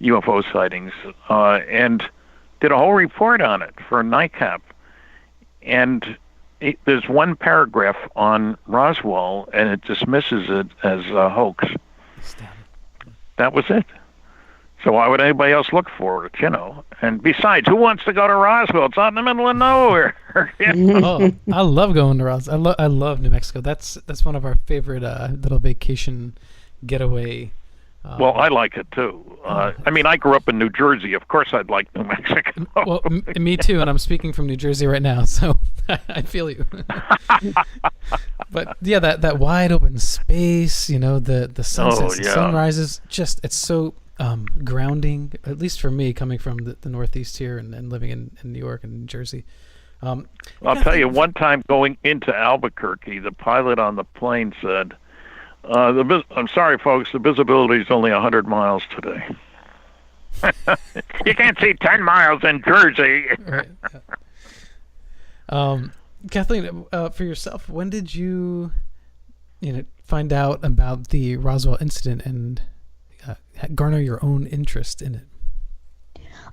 UFO sightings and did a whole report on it for NICAP. And there's one paragraph on Roswell, and it dismisses it as a hoax. That was it. So why would anybody else look for it, And besides, who wants to go to Roswell? It's out in the middle of nowhere. Oh, I love going to Roswell. I love New Mexico. That's one of our favorite little vacation getaway. Well, I like it too. I grew up in New Jersey. Of course, I'd like New Mexico. Well, me too. And I'm speaking from New Jersey right now, so I feel you. But yeah, that wide open space, the sunsets, and sunrises, it's so grounding. At least for me, coming from the Northeast here and living in New York and New Jersey. I'll tell you, one time going into Albuquerque, the pilot on the plane said, I'm sorry, folks, the visibility is only 100 miles today. You can't see 10 miles in Jersey. Right. Yeah. Kathleen, for yourself, when did you find out about the Roswell incident and garner your own interest in it?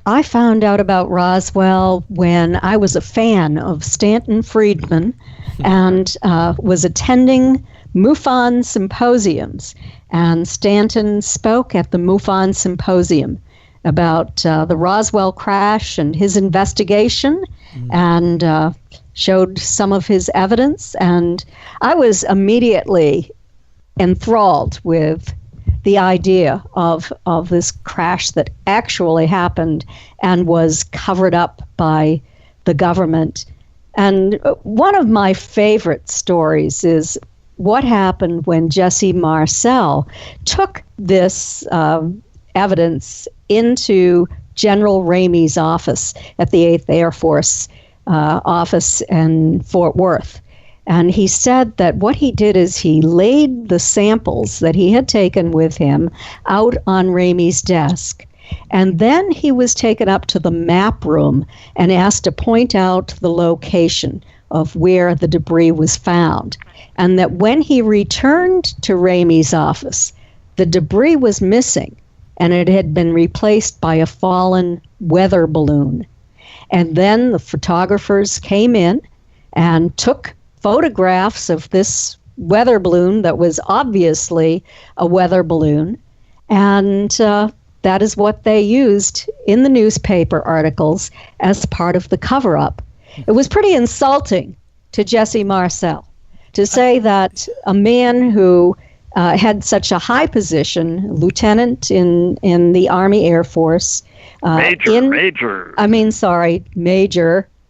I found out about Roswell when I was a fan of Stanton Friedman and was attending MUFON symposiums. And Stanton spoke at the MUFON symposium about the Roswell crash and his investigation and showed some of his evidence. And I was immediately enthralled with the idea of this crash that actually happened and was covered up by the government. And one of my favorite stories is what happened when Jesse Marcel took this evidence into General Ramey's office at the 8th Air Force office in Fort Worth. And he said that what he did is he laid the samples that he had taken with him out on Ramey's desk. And then he was taken up to the map room and asked to point out the location of where the debris was found. And that when he returned to Ramey's office, the debris was missing and it had been replaced by a fallen weather balloon. And then the photographers came in and took photographs of this weather balloon that was obviously a weather balloon. And that is what they used in the newspaper articles as part of the cover-up. It was pretty insulting to Jesse Marcel to say that a man who had such a high position, lieutenant in the Army Air Force. Major,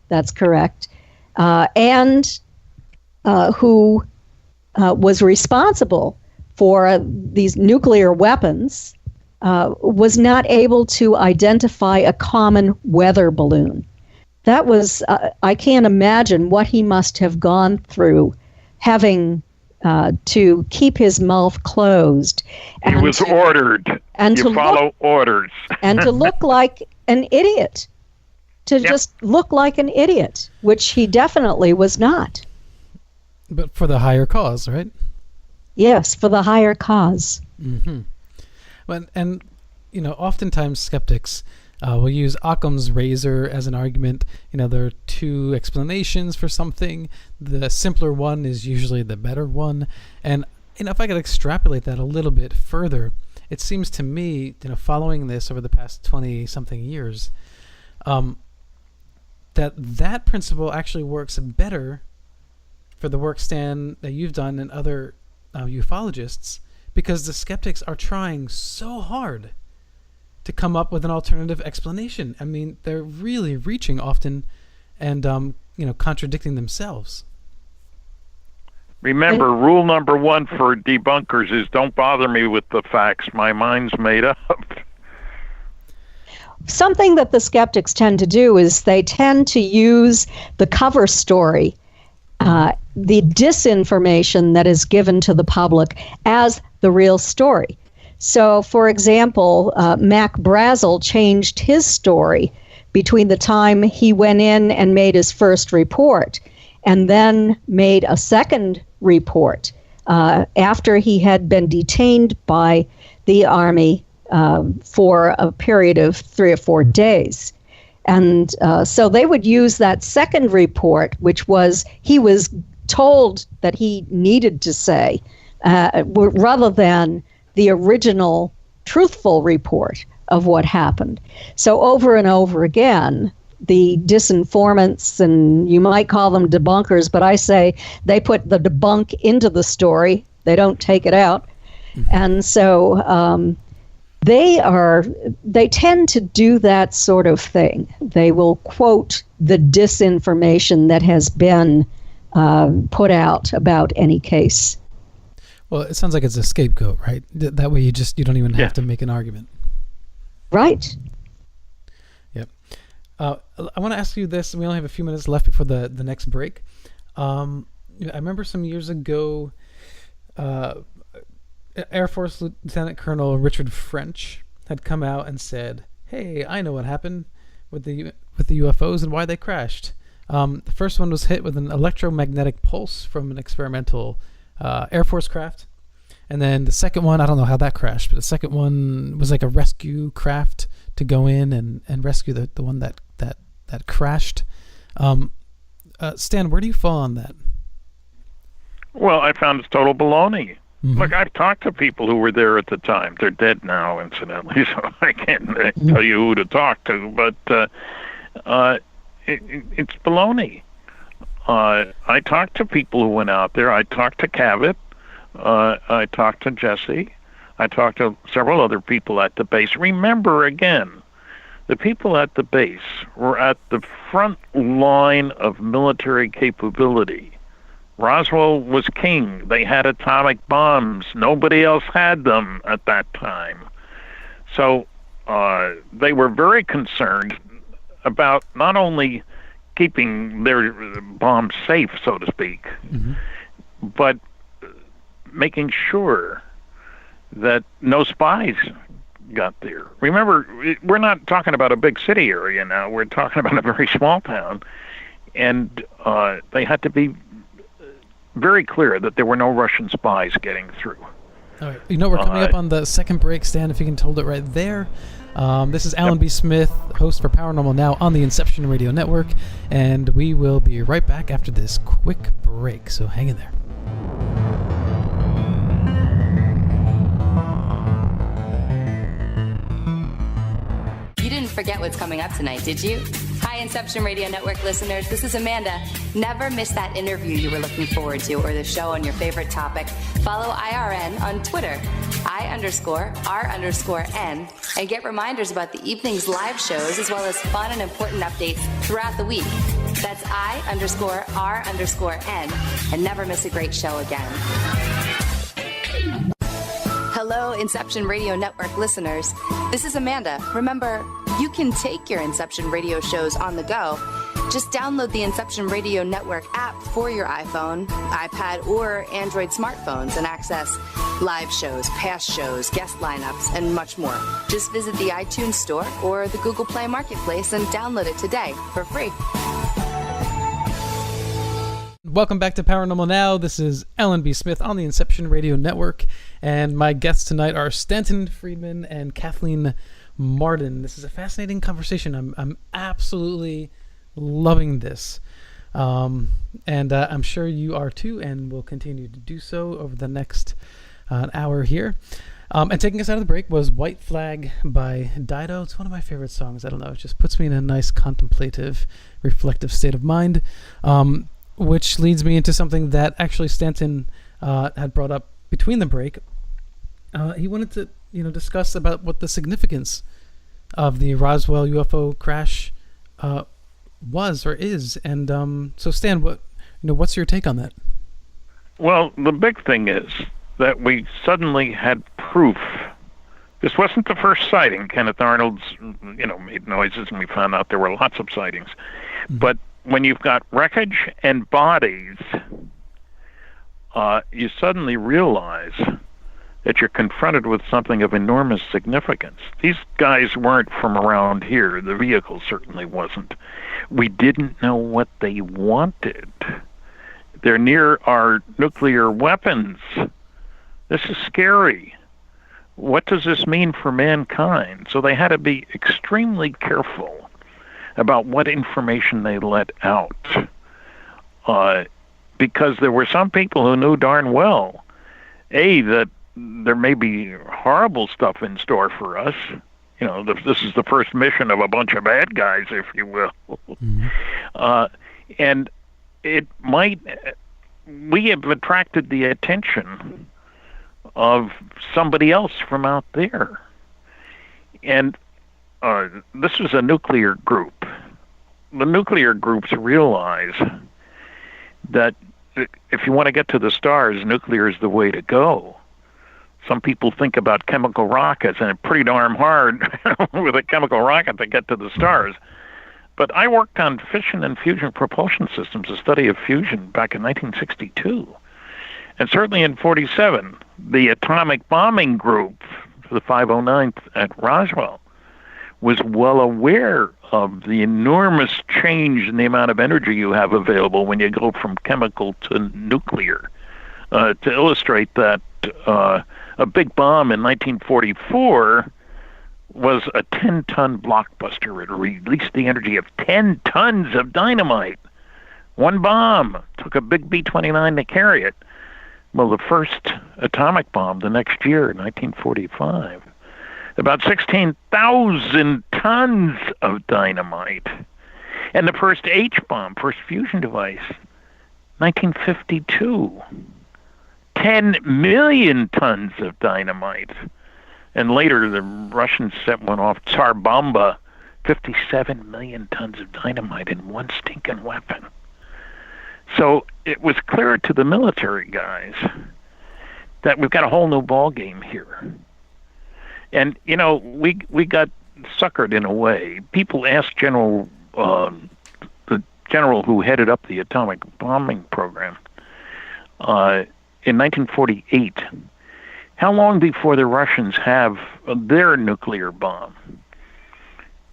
that's correct. And who was responsible for these nuclear weapons, was not able to identify a common weather balloon. That was, I can't imagine what he must have gone through having to keep his mouth closed. He was ordered. And to follow orders. And to look like an idiot. Just look like an idiot, which he definitely was not. But for the higher cause, right? Yes, for the higher cause. Mm-hmm. And oftentimes skeptics will use Occam's razor as an argument. There are two explanations for something. The simpler one is usually the better one. And if I could extrapolate that a little bit further, it seems to me, following this over the past 20-something years, that principle actually works better for the work, Stan, that you've done and other ufologists, because the skeptics are trying so hard to come up with an alternative explanation. I mean, they're really reaching often and, contradicting themselves. Remember, rule number one for debunkers is don't bother me with the facts. My mind's made up. Something that the skeptics tend to do is they tend to use the cover story, the disinformation that is given to the public, as the real story. So, for example, Mac Brazel changed his story between the time he went in and made his first report and then made a second report after he had been detained by the Army for a period of 3 or 4 days. And so they would use that second report, which was he was told that he needed to say, rather than the original truthful report of what happened. So over and over again, the disinformants, and you might call them debunkers, but I say they put the debunk into the story. They don't take it out. And so they tend to do that sort of thing. They will quote the disinformation that has been put out about any case. Well, it sounds like it's a scapegoat, right? That way you don't even have to make an argument. Right. Yep. I want to ask you this. We only have a few minutes left before the next break. I remember some years ago, Air Force Lieutenant Colonel Richard French had come out and said, "Hey, I know what happened with the UFOs and why they crashed." The first one was hit with an electromagnetic pulse from an experimental Air Force craft. And then the second one, I don't know how that crashed, but the second one was like a rescue craft to go in and rescue the one that crashed. Stan, where do you fall on that? Well, I found it's total baloney. Mm-hmm. Look, I've talked to people who were there at the time. They're dead now, incidentally, so I can't tell you who to talk to, but it's baloney. I talked to people who went out there. I talked to Cavett. I talked to Jesse. I talked to several other people at the base. Remember, again, the people at the base were at the front line of military capability. Roswell was king. They had atomic bombs. Nobody else had them at that time. So they were very concerned about not only keeping their bombs safe, so to speak, mm-hmm. but making sure that no spies got there. Remember, we're not talking about a big city area now. We're talking about a very small town. And they had to be very clear that there were no Russian spies getting through. All right. We're coming up on the second break, Stan, if you can hold it right there. This is Alan B. Smith, host for Paranormal Now on the Inception Radio Network, and we will be right back after this quick break, so hang in there. You didn't forget what's coming up tonight, did you? Hi, Inception Radio Network listeners. This is Amanda. Never miss that interview you were looking forward to or the show on your favorite topic. Follow IRN on Twitter, I_R_N, and get reminders about the evening's live shows as well as fun and important updates throughout the week. That's I_R_N, and never miss a great show again. Hello, Inception Radio Network listeners. This is Amanda. Remember, you can take your Inception Radio shows on the go. Just download the Inception Radio Network app for your iPhone, iPad, or Android smartphones and access live shows, past shows, guest lineups, and much more. Just visit the iTunes Store or the Google Play Marketplace and download it today for free. Welcome back to Paranormal Now. This is Alan B. Smith on the Inception Radio Network, and my guests tonight are Stanton Friedman and Kathleen Marden. This is a fascinating conversation. I'm absolutely loving this, and I'm sure you are too, and will continue to do so over the next hour here. And taking us out of the break was White Flag by Dido. It's one of my favorite songs. I don't know, it just puts me in a nice contemplative, reflective state of mind. Which leads me into something that actually Stanton had brought up between the break. He wanted to, discuss about what the significance of the Roswell UFO crash was or is. And so, Stan, what's your take on that? Well, the big thing is that we suddenly had proof. This wasn't the first sighting. Kenneth Arnold's, made noises, and we found out there were lots of sightings. Mm-hmm. But when you've got wreckage and bodies, you suddenly realize that you're confronted with something of enormous significance. These guys weren't from around here. The vehicle certainly wasn't. We didn't know what they wanted. They're near our nuclear weapons. This is scary. What does this mean for mankind? So they had to be extremely careful about what information they let out. Because there were some people who knew darn well, that there may be horrible stuff in store for us, this is the first mission of a bunch of bad guys, if you will. And we have attracted the attention of somebody else from out there. And this was a nuclear group. The nuclear groups realize that if you want to get to the stars, nuclear is the way to go. Some people think about chemical rockets, and it's pretty darn hard with a chemical rocket to get to the stars. But I worked on fission and fusion propulsion systems, a study of fusion, back in 1962. And certainly in 47, the atomic bombing group, the 509th at Roswell, was well aware of the enormous change in the amount of energy you have available when you go from chemical to nuclear. To illustrate that, a big bomb in 1944 was a 10-ton blockbuster. It released the energy of 10 tons of dynamite. One bomb took a big B-29 to carry it. Well, the first atomic bomb the next year, 1945, about 16,000 tons of dynamite. And the first H-bomb, first fusion device, 1952, 10 million tons of dynamite. And later, the Russians set one off, Tsar Bomba, 57 million tons of dynamite in one stinking weapon. So it was clear to the military guys that we've got a whole new ball game here. And, we got suckered in a way. People asked the general who headed up the atomic bombing program in 1948, how long before the Russians have their nuclear bomb?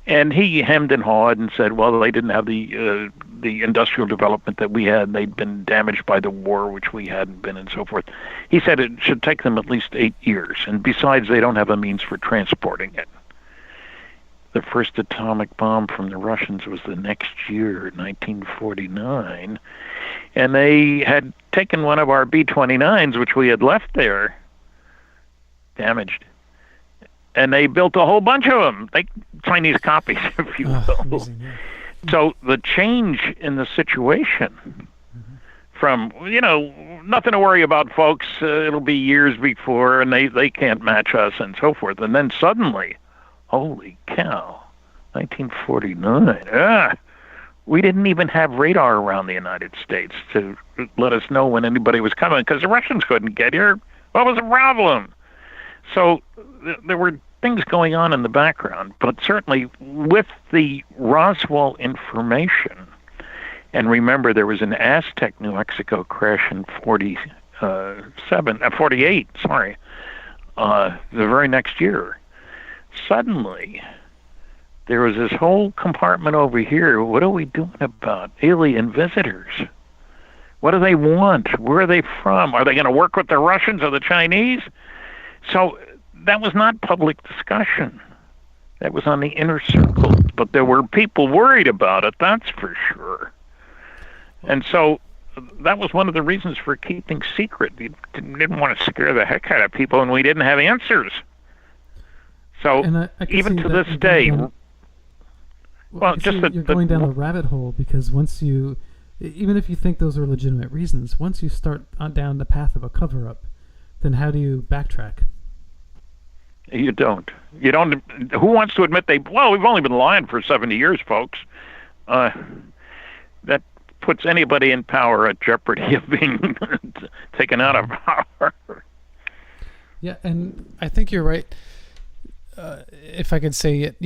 And he hemmed and hawed and said, well, they didn't have the industrial development that we had. They'd been damaged by the war, which we hadn't been, and so forth. He said it should take them at least 8 years. And besides, they don't have a means for transporting it. The first atomic bomb from the Russians was the next year, 1949. And they had taken one of our B-29s, which we had left there, damaged. And they built a whole bunch of them, like Chinese copies, if you will. Amazing, yeah. So the change in the situation from, nothing to worry about, folks, it'll be years before, and they can't match us, and so forth. And then suddenly, holy cow, 1949, we didn't even have radar around the United States to let us know when anybody was coming, because the Russians couldn't get here. What was the problem? So there were things going on in the background, but certainly with the Roswell information, and remember there was an Aztec, New Mexico crash in 48, the very next year. Suddenly, there was this whole compartment over here. What are we doing about alien visitors? What do they want? Where are they from? Are they going to work with the Russians or the Chinese? So that was not public discussion. That was on the inner circle. But there were people worried about it, that's for sure. And so that was one of the reasons for keeping secret. You didn't want to scare the heck out of people, and we didn't have answers. So I even to this day... you're going down a rabbit hole, because even if you think those are legitimate reasons, once you start down the path of a cover-up, then how do you backtrack? You don't. Who wants to admit we've only been lying for 70 years, folks. That puts anybody in power at jeopardy of being taken out of power. Yeah, and I think you're right. If I could say it,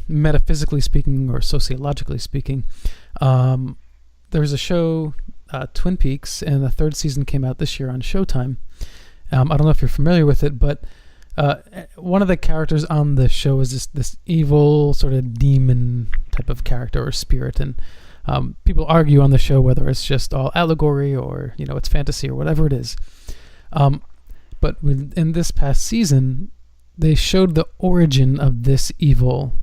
metaphysically speaking or sociologically speaking, there's a show, Twin Peaks, and the third season came out this year on Showtime. I don't know if you're familiar with it, but one of the characters on the show is this evil sort of demon type of character or spirit, and people argue on the show whether it's just all allegory or it's fantasy or whatever it is. But in this past season, they showed the origin of this evil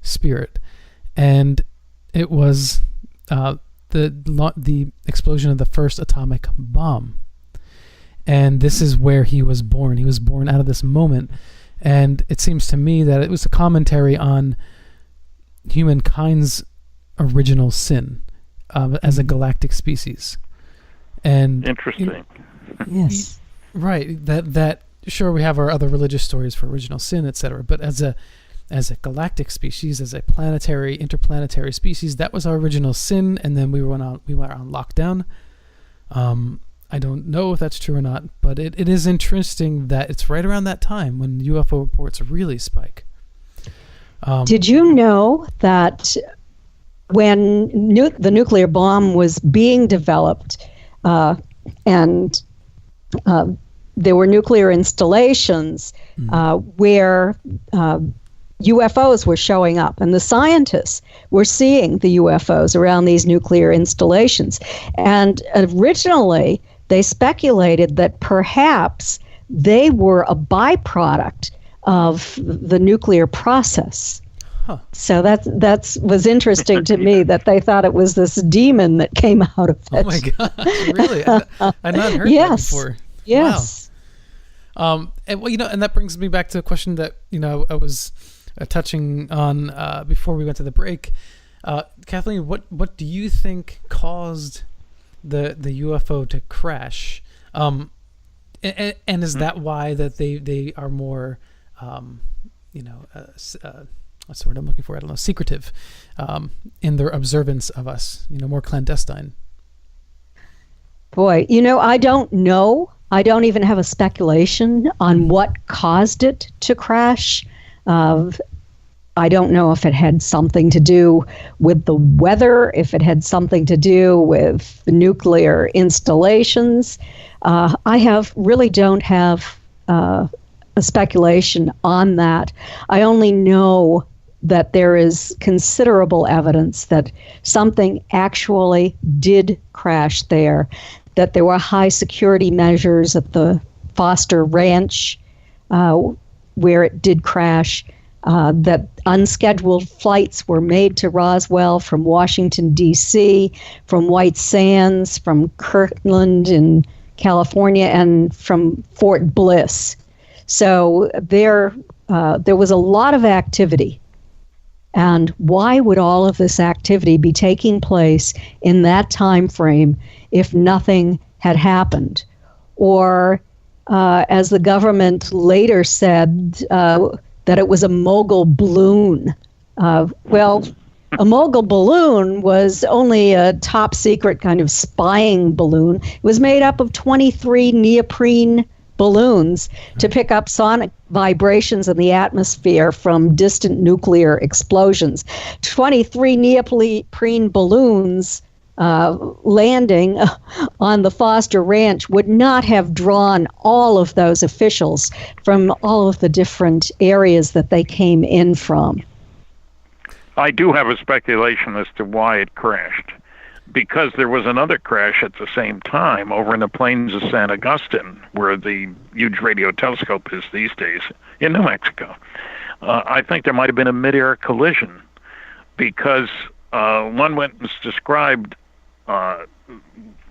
spirit, and it was the explosion of the first atomic bomb. And this is where he was born. He was born out of this moment. And it seems to me that it was a commentary on humankind's original sin as a galactic species. And interesting. Yes. Right. That sure, we have our other religious stories for original sin, etc. But as a galactic species, as a planetary, interplanetary species, that was our original sin, and then we were on lockdown. I don't know if that's true or not, but it is interesting that it's right around that time when UFO reports really spike. Did you know that when the nuclear bomb was being developed, and there were nuclear installations where UFOs were showing up, and the scientists were seeing the UFOs around these nuclear installations. And originally, they speculated that perhaps they were a byproduct of the nuclear process. Huh. So that was interesting to me, that they thought it was this demon that came out of it. Oh my God! Really? I'd not heard that before. Yes. Wow. And that brings me back to a question that I was touching on before we went to the break. Kathleen, what do you think caused the UFO to crash? And is that why that they are more, what's the word I'm looking for? I don't know, secretive in their observance of us, more clandestine? Boy, I don't know. I don't even have a speculation on what caused it to crash. I don't know if it had something to do with the weather, if it had something to do with the nuclear installations. I really don't have a speculation on that. I only know that there is considerable evidence that something actually did crash there, that there were high security measures at the Foster Ranch where it did crash, that unscheduled flights were made to Roswell from Washington, D.C., from White Sands, from Kirtland in California, and from Fort Bliss. So there was a lot of activity. And why would all of this activity be taking place in that time frame if nothing had happened? Or, as the government later said, that it was a mogul balloon. Well, a mogul balloon was only a top secret kind of spying balloon. It was made up of 23 neoprene balloons to pick up sonic vibrations in the atmosphere from distant nuclear explosions. 23 neoprene balloons landing on the Foster Ranch would not have drawn all of those officials from all of the different areas that they came in from. I do have a speculation as to why it crashed, because there was another crash at the same time over in the plains of San Agustin, where the huge radio telescope is these days, in New Mexico. I think there might have been a mid-air collision, because one witness described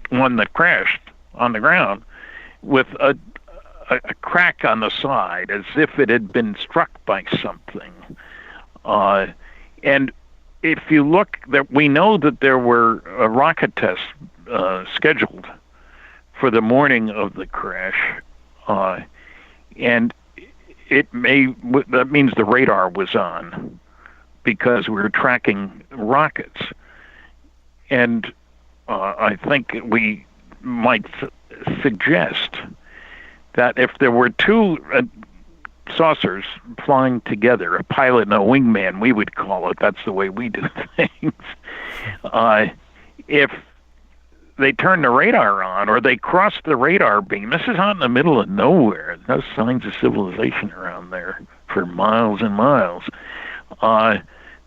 one that crashed on the ground with a crack on the side, as if it had been struck by something. And if you look, that we know that there were rocket tests scheduled for the morning of the crash, and that means the radar was on, because we were tracking rockets. And I think we might suggest that if there were two saucers flying together, a pilot and a wingman, we would call it, that's the way we do things, if they turn the radar on, or they cross the radar beam, this is out in the middle of nowhere, no signs of civilization around there for miles and miles,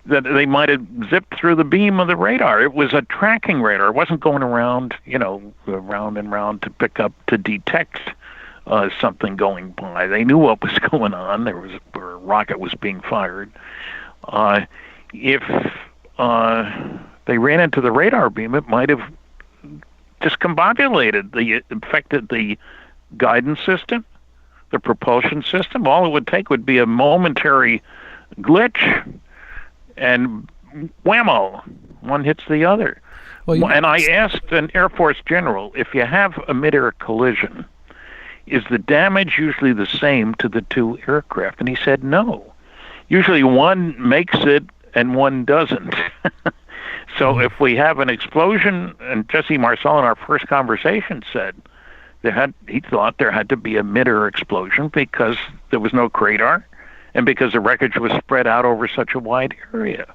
that they might have zipped through the beam of the radar. It was a tracking radar. It wasn't going around, round and round to detect something going by. They knew what was going on. There was a rocket was being fired. If they ran into the radar beam, it might have discombobulated, affected the guidance system, the propulsion system. All it would take would be a momentary glitch, and whammo, one hits the other. Well, and I asked an Air Force general, if you have a mid-air collision, is the damage usually the same to the two aircraft? And he said no. Usually one makes it and one doesn't. So if we have an explosion, and Jesse Marcel in our first conversation said he thought there had to be a mid-air explosion because there was no crater and because the wreckage was spread out over such a wide area.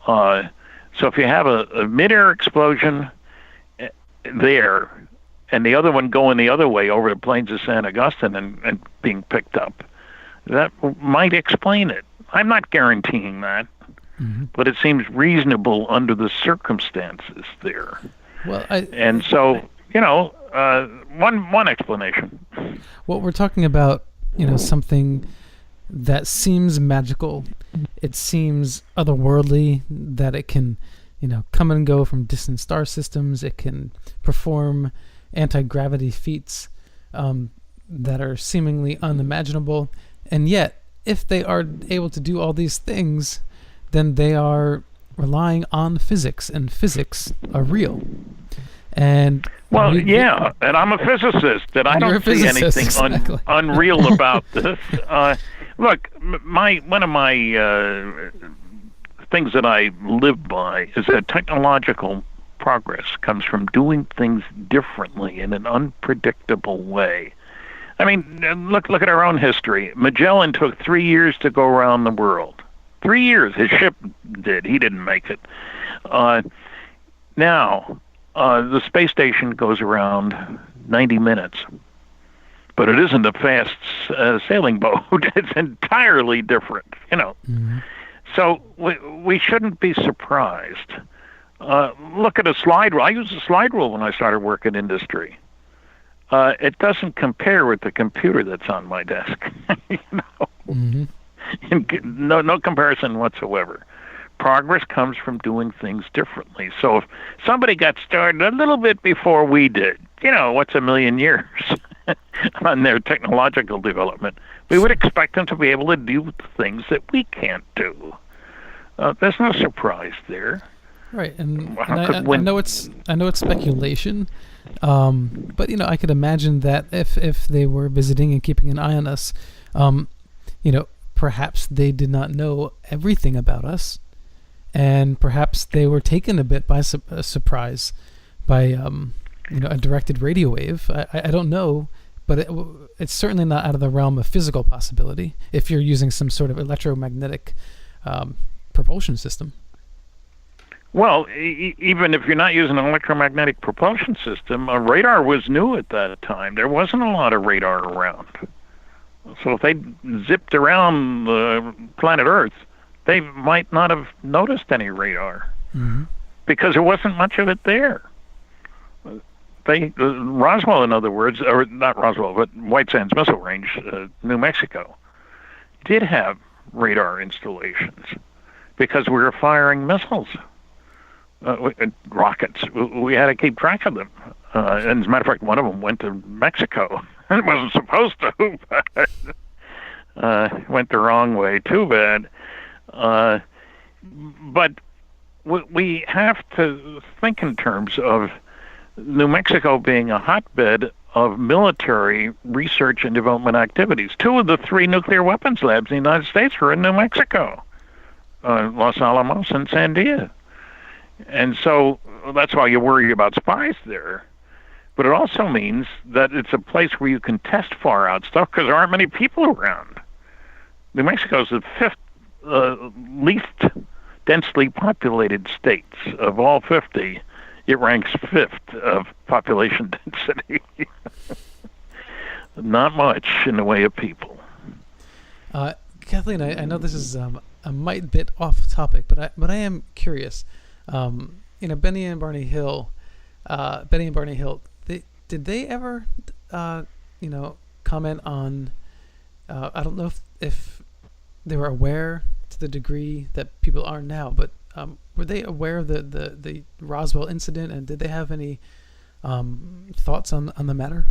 So if you have a mid-air explosion there and the other one going the other way over the plains of San Agustin and being picked up, that might explain it. I'm not guaranteeing that, but it seems reasonable under the circumstances there. Well, one explanation. Well, we're talking about, something that seems magical. It seems otherworldly, that it can, come and go from distant star systems. It can perform anti-gravity feats that are seemingly unimaginable. And yet, if they are able to do all these things, then they are relying on physics, and physics are real. And and I'm a physicist, and I don't see anything unreal about this. Look, one of my things that I live by is that technological progress comes from doing things differently in an unpredictable way. I mean, look at our own history. Magellan took 3 years to go around the world. 3 years. His ship did. He didn't make it. Now, the space station goes around 90 minutes. But it isn't a fast sailing boat. It's entirely different, So we shouldn't be surprised. Look at a slide rule. I used a slide rule when I started working in industry. It doesn't compare with the computer that's on my desk. No comparison whatsoever. Progress comes from doing things differently. So if somebody got started a little bit before we did, what's a million years on their technological development, we would expect them to be able to do things that we can't do. There's no surprise there. Right, and I know it's speculation, but I could imagine that if they were visiting and keeping an eye on us, perhaps they did not know everything about us, and perhaps they were taken a bit by surprise by a directed radio wave. I don't know, but it's certainly not out of the realm of physical possibility if you're using some sort of electromagnetic propulsion system. Well, even if you're not using an electromagnetic propulsion system, radar was new at that time. There wasn't a lot of radar around. So if they zipped around the planet Earth, they might not have noticed any radar because there wasn't much of it there. Roswell, in other words, or not Roswell, but White Sands Missile Range, New Mexico, did have radar installations because we were firing missiles. Rockets. We had to keep track of them. And as a matter of fact, one of them went to Mexico. It wasn't supposed to, but went the wrong way. Too bad. But we have to think in terms of New Mexico being a hotbed of military research and development activities. 2 of the 3 nuclear weapons labs in the United States are in New Mexico, Los Alamos and Sandia. And so that's why you worry about spies there. But it also means that it's a place where you can test far out stuff because there aren't many people around. New Mexico is the 5th least densely populated states of all 50. It ranks 5th of population density. Not much in the way of people. Kathleen, I know this is a mite bit off topic, but I am curious. Benny and Barney Hill, did they ever, comment on? I don't know if they were aware to the degree that people are now, but were they aware of the Roswell incident, and did they have any thoughts on the matter?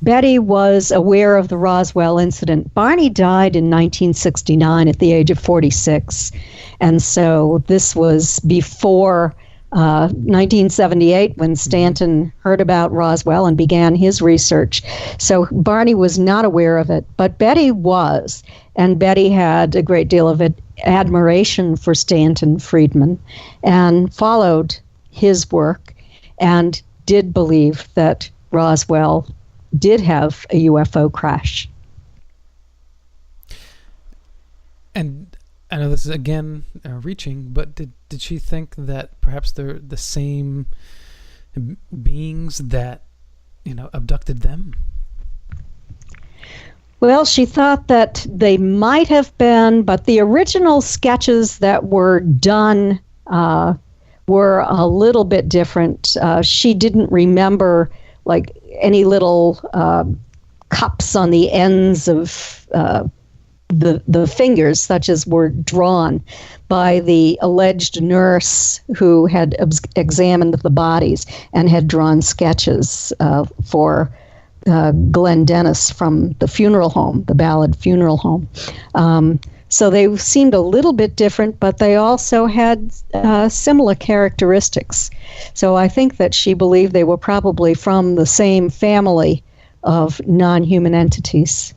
Betty was aware of the Roswell incident. Barney died in 1969 at the age of 46. And so this was before 1978 when Stanton heard about Roswell and began his research. So Barney was not aware of it, but Betty was. And Betty had a great deal of admiration for Stanton Friedman and followed his work and did believe that Roswell did have a UFO crash. And I know this is again reaching, but did she think that perhaps they're the same beings that abducted them? Well, she thought that they might have been, but the original sketches that were done were a little bit different. She didn't remember like any little cups on the ends of the fingers, such as were drawn by the alleged nurse who had examined the bodies and had drawn sketches for Glenn Dennis from the funeral home, the Ballard Funeral Home. So they seemed a little bit different, but they also had similar characteristics. So I think that she believed they were probably from the same family of non-human entities.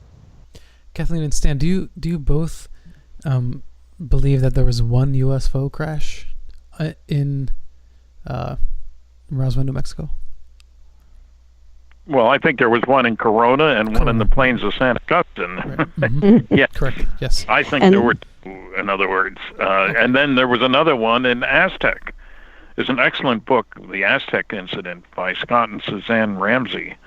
Kathleen and Stan, do you both believe that there was one UFO crash in Roswell, New Mexico? Well, I think there was one in Corona and one in the plains of San Augustine. Right. Mm-hmm. Yeah, correct. Yes. I think there were two, in other words. And then there was another one in Aztec. There's an excellent book, The Aztec Incident, by Scott and Suzanne Ramsey.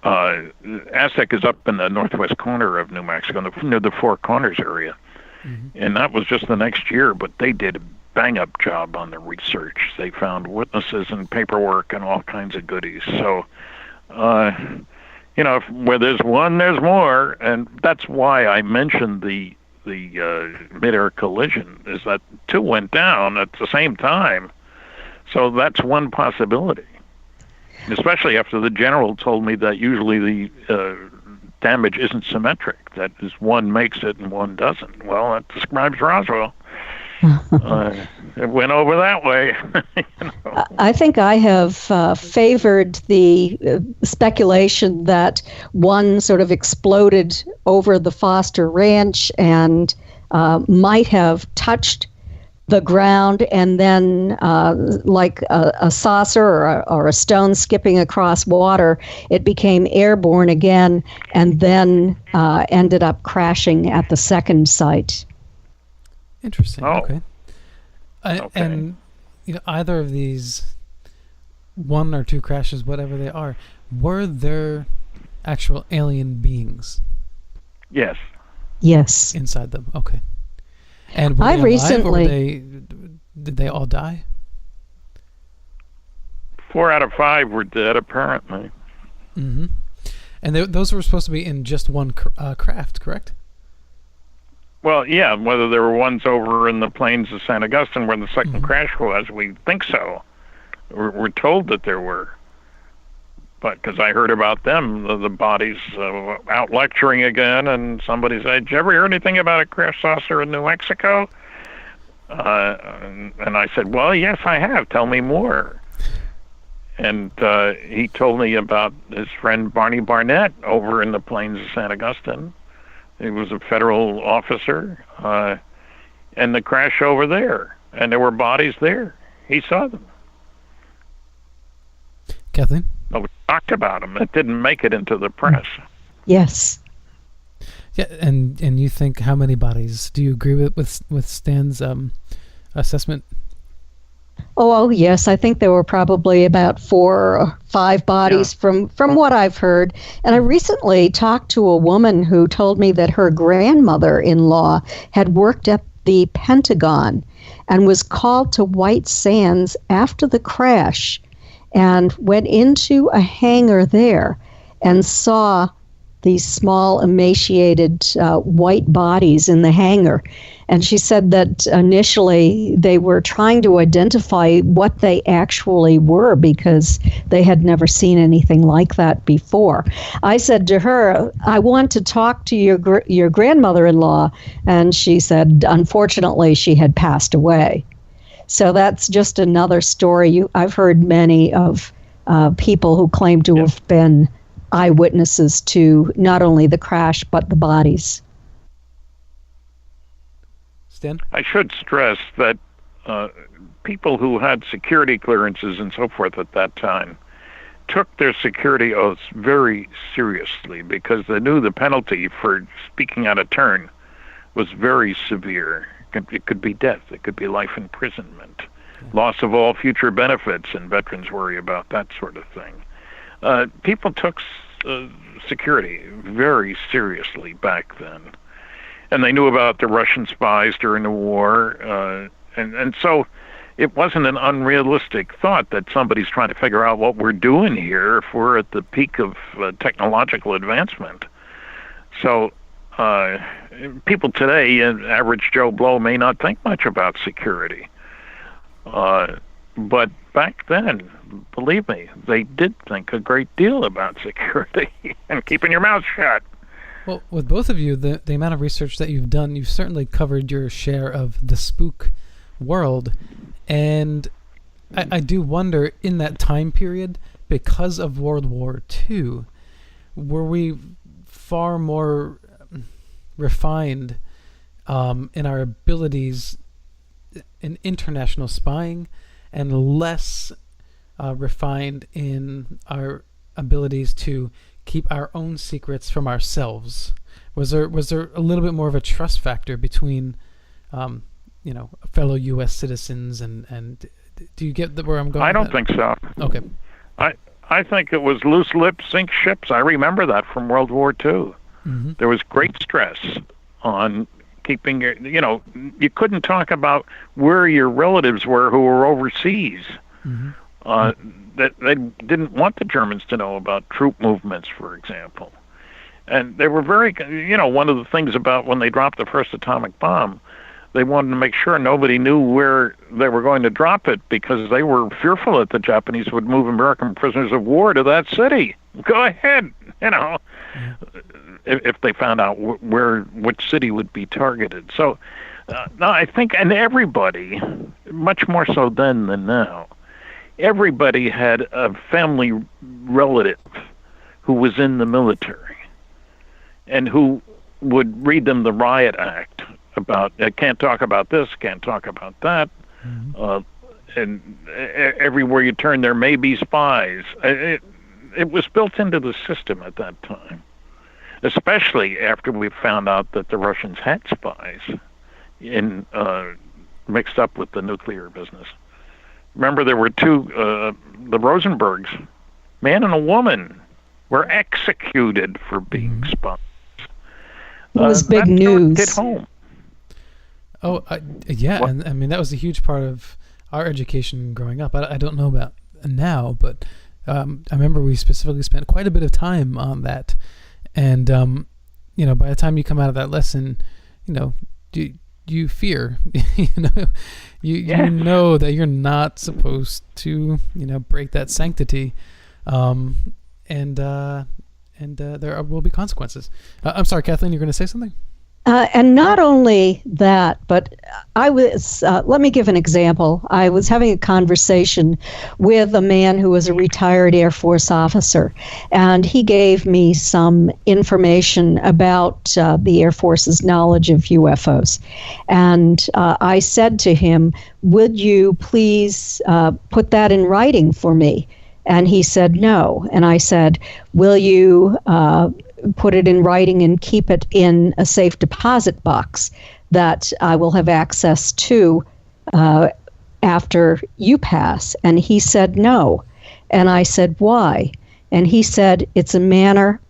Aztec is up in the northwest corner of New Mexico, near the Four Corners area. Mm-hmm. And that was just the next year, but they did a bang-up job on the research. They found witnesses and paperwork and all kinds of goodies. So, where there's one, there's more. And that's why I mentioned the mid-air collision, is that two went down at the same time. So that's one possibility. Especially after the general told me that usually the damage isn't symmetric. That is, one makes it and one doesn't. Well, that describes Roswell. It went over that way. I think I have favored the speculation that one sort of exploded over the Foster Ranch and might have touched the ground, and then like a saucer or a stone skipping across water, it became airborne again and then ended up crashing at the second site. Interesting. Oh. Okay. And either of these, one or two crashes, whatever they are, were there actual alien beings? Yes. Yes. Inside them. Okay. And were they alive, or did they all die? 4 out of 5 were dead, apparently. Mm-hmm. And those were supposed to be in just one craft, correct? Well, yeah, whether there were ones over in the plains of San Augustine where the second crash was, we think so. We're told that there were. But because I heard about them, the bodies out lecturing again, and somebody said, "Did you ever hear anything about a crash saucer in New Mexico?" And I said, "Well, yes, I have. Tell me more." And he told me about his friend Barney Barnett over in the plains of San Augustine. He was a federal officer, and the crash over there, and there were bodies there. He saw them. Kathleen? Well, we talked about them. It didn't make it into the press. Yes. Yeah, and you think how many bodies? Do you agree with Stan's assessment? Oh, yes. I think there were probably about 4 or 5 bodies from what I've heard. And I recently talked to a woman who told me that her grandmother-in-law had worked at the Pentagon and was called to White Sands after the crash and went into a hangar there and saw these small, emaciated white bodies in the hangar. And she said that initially they were trying to identify what they actually were because they had never seen anything like that before. I said to her, I want to talk to your grandmother-in-law. And she said, unfortunately, she had passed away. So that's just another story. I've heard many of people who claim to have been eyewitnesses to not only the crash, but the bodies. Stan? I should stress that people who had security clearances and so forth at that time took their security oaths very seriously because they knew the penalty for speaking out of turn was very severe. It could be death. It could be life imprisonment, loss of all future benefits, and veterans worry about that sort of thing. People took security very seriously back then. And they knew about the Russian spies during the war. And so it wasn't an unrealistic thought that somebody's trying to figure out what we're doing here if we're at the peak of technological advancement. So people today, average Joe Blow, may not think much about security. But back then, believe me, they did think a great deal about security and keeping your mouth shut. Well, with both of you, the amount of research that you've done, you've certainly covered your share of the spook world. And I do wonder, in that time period, because of World War II, were we far more refined in our abilities in international spying and less refined in our abilities to keep our own secrets from ourselves? Was there a little bit more of a trust factor between fellow U.S. citizens and do you get where I'm going? I don't think so. Okay. I think it was loose lips sink ships. I remember that from World War II. Mm-hmm. There was great stress on keeping you couldn't talk about where your relatives were who were overseas. Mm-hmm. That they didn't want the Germans to know about troop movements, for example. And they were very, one of the things about when they dropped the first atomic bomb, they wanted to make sure nobody knew where they were going to drop it because they were fearful that the Japanese would move American prisoners of war to that city. Go ahead, if they found out which city would be targeted. So, no, I think, and everybody, much more so then than now, everybody had a family relative who was in the military and who would read them the riot act about can't talk about this, can't talk about that. Mm-hmm. And everywhere you turn, there may be spies. It was built into the system at that time, especially after we found out that the Russians had spies mixed up with the nuclear business. Remember, there were two, the Rosenbergs, man and a woman, were executed for being spies. It was big news. Hit home. Oh, yeah, and I mean, that was a huge part of our education growing up. I don't know about now, but I remember we specifically spent quite a bit of time on that. And, by the time you come out of that lesson, you fear, you know that you're not supposed to, break that sanctity. And there will be consequences. I'm sorry, Kathleen, you're going to say something? And not only that, but I was, let me give an example. I was having a conversation with a man who was a retired Air Force officer, and he gave me some information about the Air Force's knowledge of UFOs. And I said to him, would you please put that in writing for me? And he said no. And I said, will you put it in writing and keep it in a safe deposit box that I will have access to after you pass? And he said no. And I said, why? And he said, it's a matter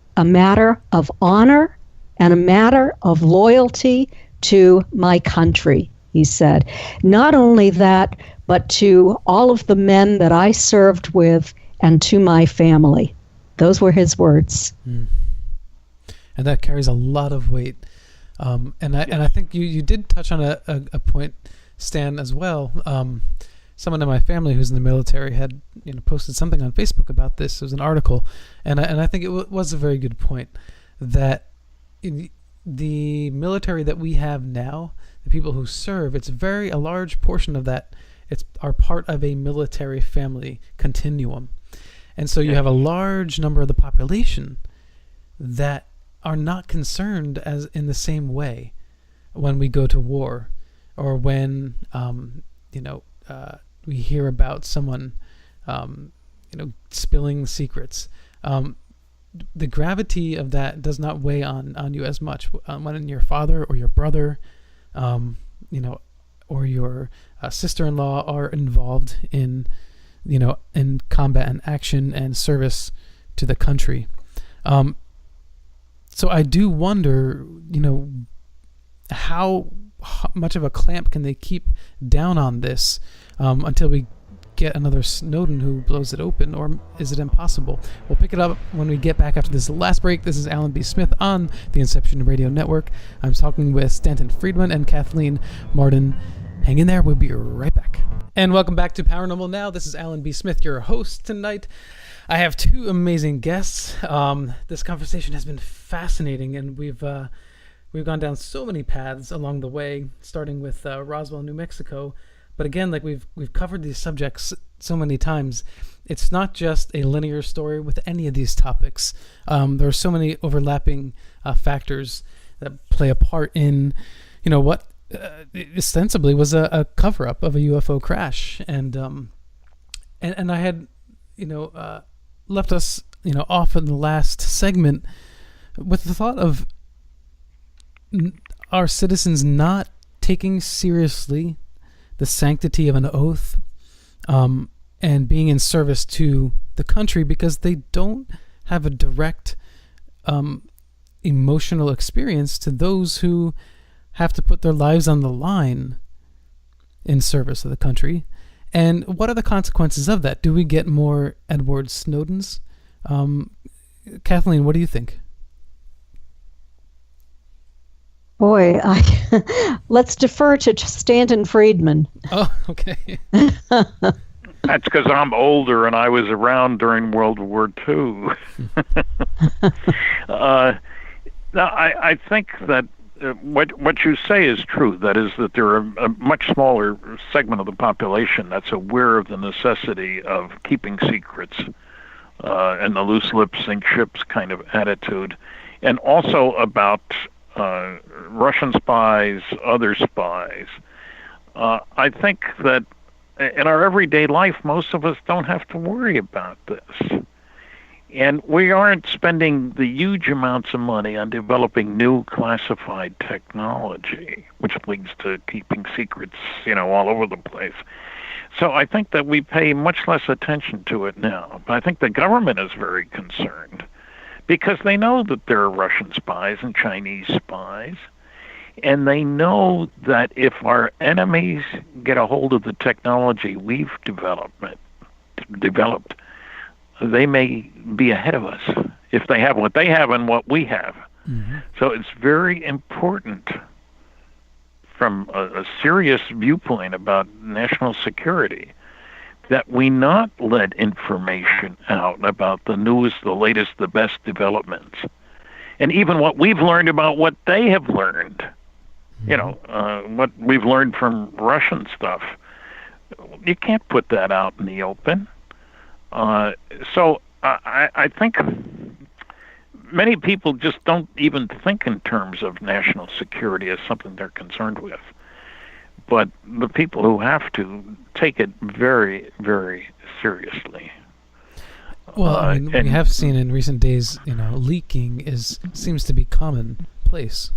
of honor and a matter of loyalty to my country, he said. Not only that, but to all of the men that I served with and to my family. Those were his words. and that carries a lot of weight. And I think you did touch on a point, Stan, as well. Someone in my family who's in the military had posted something on Facebook about this. It was an article, and I think it was a very good point that in the military that we have now, the people who serve, a large portion of that are part of a military family continuum. And so you have a large number of the population that are not concerned as in the same way when we go to war, or when we hear about someone spilling secrets. The gravity of that does not weigh on you as much when your father or your brother, or your sister-in-law are involved in combat and action and service to the country. So I do wonder, how much of a clamp can they keep down on this until we get another Snowden who blows it open, or is it impossible? We'll pick it up when we get back after this last break. This is Alan B. Smith on the Inception Radio Network. I'm talking with Stanton Friedman and Kathleen Marden. Hang in there. We'll be right back. And welcome back to Paranormal Now. This is Alan B. Smith, your host tonight. I have two amazing guests. This conversation has been fascinating, and we've gone down so many paths along the way, starting with Roswell, New Mexico. But again, like we've covered these subjects so many times, it's not just a linear story with any of these topics. There are so many overlapping factors that play a part in, what ostensibly was a cover-up of a UFO crash, and I had, left us, off in the last segment with the thought of our citizens not taking seriously the sanctity of an oath, and being in service to the country because they don't have a direct emotional experience to those who have to put their lives on the line in service of the country. And what are the consequences of that? Do we get more Edward Snowdens? Kathleen, what do you think? Boy, let's defer to Stanton Friedman. Oh, okay. That's because I'm older and I was around during World War II. Now, I think that what you say is true. That is, that there are a much smaller segment of the population that's aware of the necessity of keeping secrets and the loose lips sink ships kind of attitude, and also about Russian spies, other spies. I think that in our everyday life, most of us don't have to worry about this. And we aren't spending the huge amounts of money on developing new classified technology, which leads to keeping secrets, all over the place. So I think that we pay much less attention to it now. But I think the government is very concerned, because they know that there are Russian spies and Chinese spies, and they know that if our enemies get a hold of the technology we've developed, they may be ahead of us if they have what they have and what we have. Mm-hmm. So it's very important from a serious viewpoint about national security that we not let information out about the newest, the latest, the best developments. And even what we've learned about what they have learned, what we've learned from Russian stuff, you can't put that out in the open. So I think many people just don't even think in terms of national security as something they're concerned with. But the people who have to take it very, very seriously. Well, we have seen in recent days, leaking seems to be commonplace.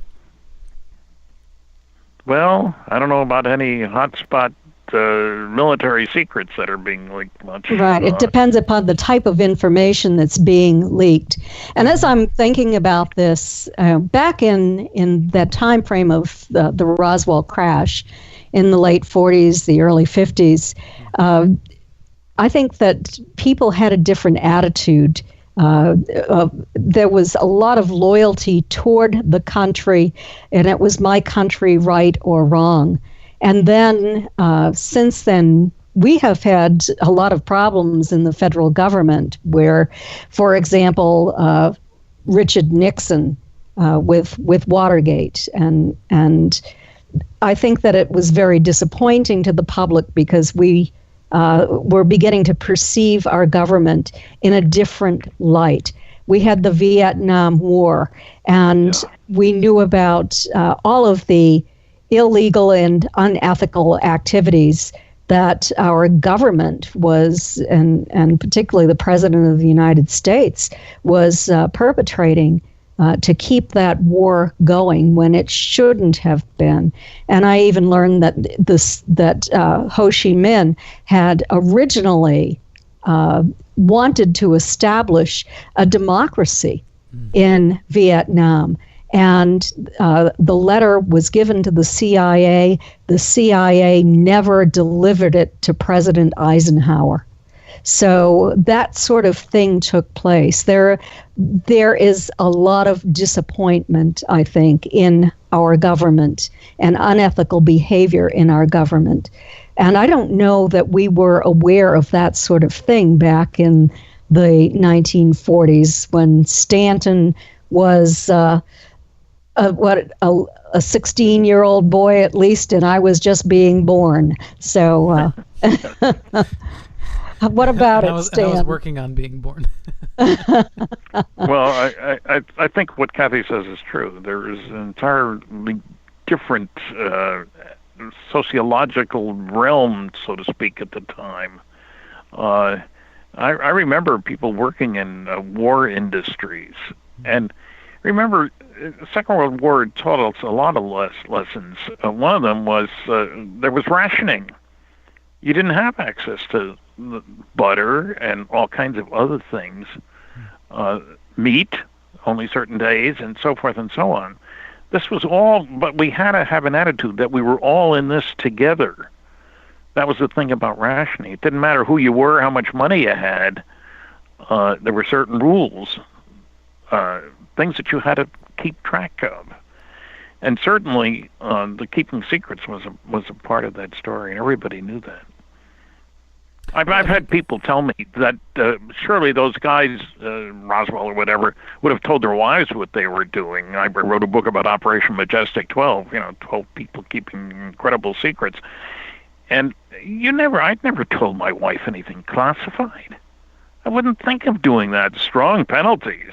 Well, I don't know about any hotspot military secrets that are being leaked much. Right. It depends upon the type of information that's being leaked. And as I'm thinking about this, back in that time frame of the Roswell crash in the late 40s, the early 50s, I think that people had a different attitude There was a lot of loyalty toward the country, and it was my country, right or wrong. And then since then, we have had a lot of problems in the federal government where, for example, Richard Nixon with Watergate. And I think that it was very disappointing to the public because we were beginning to perceive our government in a different light. We had the Vietnam War, and we knew about all of the illegal and unethical activities that our government was, and particularly the President of the United States, was perpetrating to keep that war going when it shouldn't have been. And I even learned that Ho Chi Minh had originally wanted to establish a democracy in Vietnam. And the letter was given to the CIA. The CIA never delivered it to President Eisenhower. So that sort of thing took place. There is a lot of disappointment, I think, in our government and unethical behavior in our government. And I don't know that we were aware of that sort of thing back in the 1940s when Stanton was a 16-year-old boy at least, and I was just being born. So what about it, Stan? I was working on being born. Well, I think what Kathy says is true. There is an entirely different sociological realm, so to speak, at the time. I remember people working in war industries, and remember, the Second World War taught us a lot of lessons. One of them was there was rationing. You didn't have access to butter and all kinds of other things, meat, only certain days, and so forth and so on. This was all, but we had to have an attitude that we were all in this together. That was the thing about rationing. It didn't matter who you were, how much money you had. There were certain rules, things that you had to keep track of. And certainly the keeping secrets was a part of that story, and everybody knew that. I've had people tell me that surely those guys, Roswell or whatever, would have told their wives what they were doing. I wrote a book about Operation Majestic 12, 12 people keeping incredible secrets. And I'd never told my wife anything classified. I wouldn't think of doing that, strong penalties.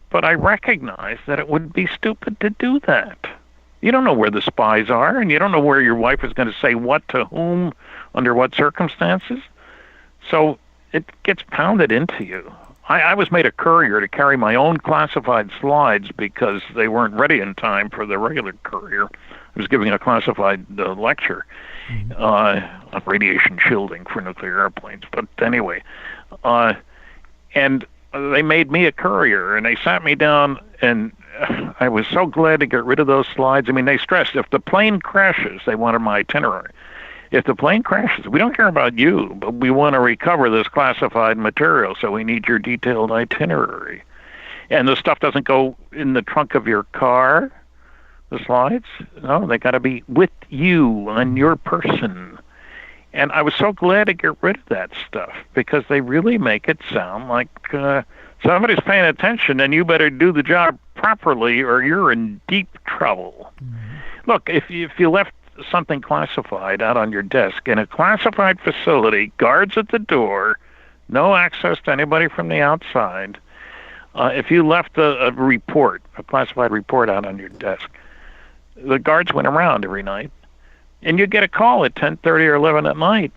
But I recognize that it would be stupid to do that. You don't know where the spies are, and you don't know where your wife is going to say what to whom, under what circumstances. So it gets pounded into you. I was made a courier to carry my own classified slides because they weren't ready in time for the regular courier. I was giving a classified lecture on radiation shielding for nuclear airplanes. But anyway, and they made me a courier, and they sat me down, and I was so glad to get rid of those slides. I mean, they stressed if the plane crashes, they wanted my itinerary. If the plane crashes, we don't care about you, but we want to recover this classified material, so we need your detailed itinerary. And the stuff doesn't go in the trunk of your car, the slides. No, they got to be with you on your person. And I was so glad to get rid of that stuff because they really make it sound like somebody's paying attention and you better do the job properly or you're in deep trouble. Mm-hmm. Look, if you left something classified out on your desk in a classified facility, guards at the door, no access to anybody from the outside, if you left a classified report out on your desk, the guards went around every night. And you get a call at 10:30 or 11 at night.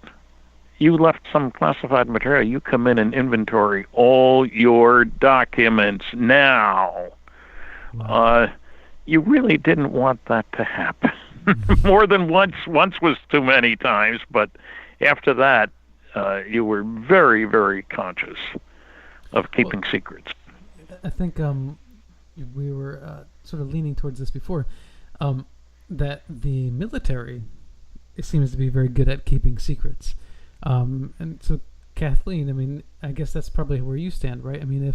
You left some classified material. You come in and inventory all your documents now. Wow. You really didn't want that to happen. More than once. Once was too many times, but after that, you were very, very conscious of keeping secrets. I think we were sort of leaning towards this before. That the military seems to be very good at keeping secrets. And so Kathleen, I mean, I guess that's probably where you stand, right? I mean,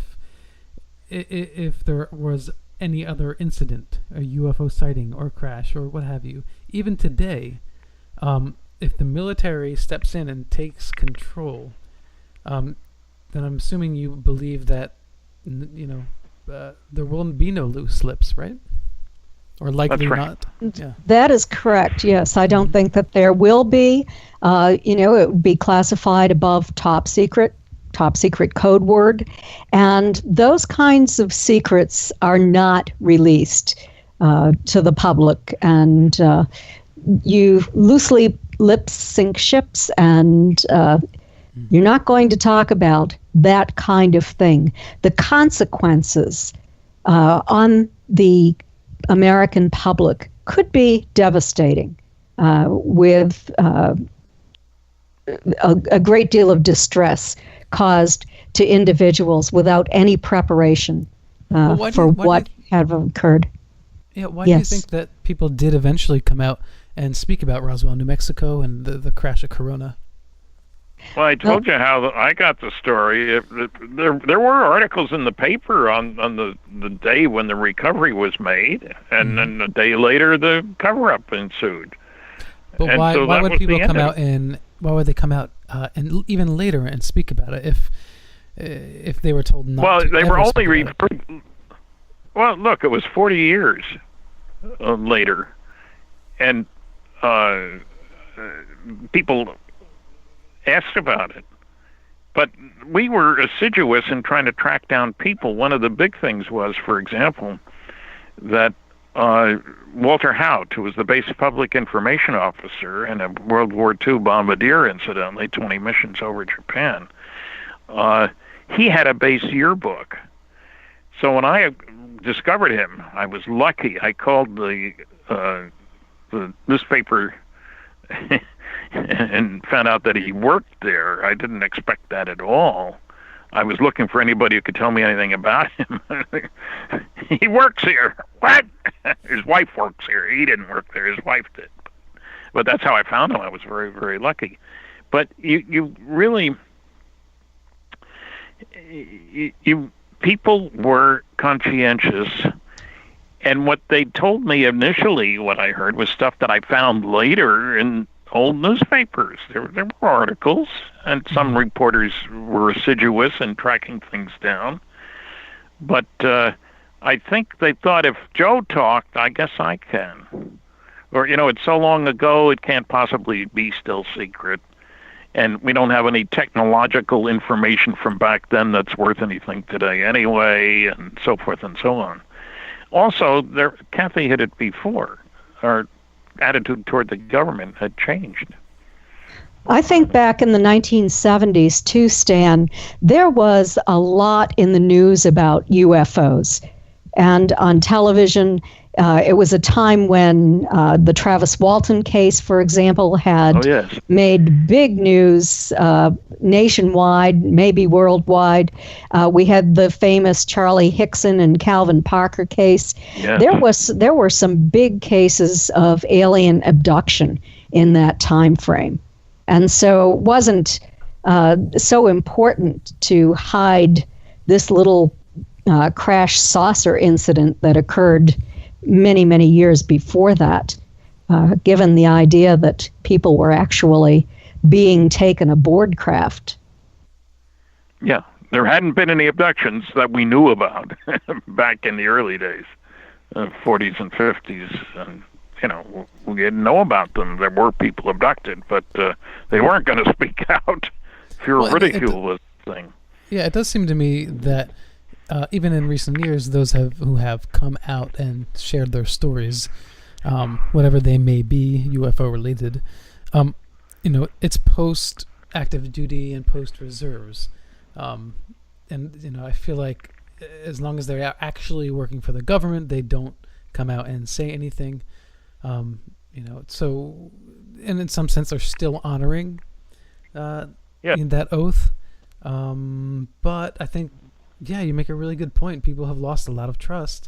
if there was any other incident, a UFO sighting or crash or what have you, even today, if the military steps in and takes control, then I'm assuming you believe that, there will be no loose lips, right? Or likely That's right. not. Yeah. That is correct. Yes, I don't think that there will be. It would be classified above top secret code word, and those kinds of secrets are not released to the public. And you loosely lip sync ships, and you're not going to talk about that kind of thing. The consequences on the American public could be devastating, with a great deal of distress caused to individuals without any preparation for what had occurred. Yeah, why do you think that people did eventually come out and speak about Roswell, New Mexico, and the crash of Corona? Well, I told you how I got the story. There were articles in the paper on the day when the recovery was made, and then a day later the cover-up ensued. But and why would people come out and why would they come out and even later and speak about it if they were told not to? Well, they were only referred. Well, look, it was 40 years later, and people asked about it. But we were assiduous in trying to track down people. One of the big things was, for example, that Walter Haut, who was the base public information officer in a World War II bombardier, incidentally, 20 missions over Japan, he had a base yearbook. So when I discovered him, I was lucky. I called the newspaper and found out that he worked there. I didn't expect that at all. I was looking for anybody who could tell me anything about him. He works here. What? His wife works here. He didn't work there. His wife did. But that's how I found him. I was very, very lucky. But you really, people were conscientious. And what they told me initially, what I heard, was stuff that I found later in old newspapers. There were articles, and some reporters were assiduous in tracking things down. But I think they thought, if Joe talked, I guess I can. Or, it's so long ago, it can't possibly be still secret. And we don't have any technological information from back then that's worth anything today anyway, and so forth and so on. Also, Kathy hit it before. Our attitude toward the government had changed. I think back in the 1970s, too, Stan, there was a lot in the news about UFOs. And on television, it was a time when the Travis Walton case, for example, had made big news nationwide, maybe worldwide. We had the famous Charlie Hickson and Calvin Parker case. Yes. There were some big cases of alien abduction in that time frame. And so it wasn't so important to hide this little crash saucer incident that occurred many, many years before that, given the idea that people were actually being taken aboard craft. Yeah, there hadn't been any abductions that we knew about back in the early days, 40s and 50s. And, we didn't know about them. There were people abducted, but they weren't going to speak out. Fear of ridicule was the thing. Yeah, it does seem to me that even in recent years, those who have come out and shared their stories, whatever they may be, UFO related, it's post active duty and post reserves, and I feel like as long as they're actually working for the government, they don't come out and say anything. So, and in some sense, they're still honoring that oath. But I think, you make a really good point. People have lost a lot of trust,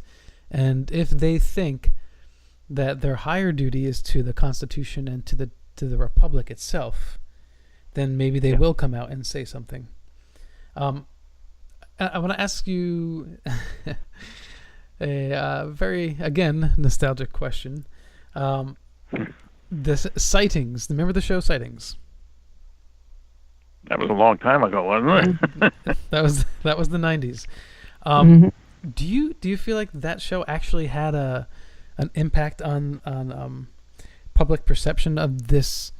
and if they think that their higher duty is to the Constitution and to the Republic itself, then maybe they will come out and say something. I want to ask you a very, again, nostalgic question. The sightings. Remember the show Sightings? That was a long time ago, wasn't it? That was the 90s. Do you feel like that show actually had an impact on public perception of this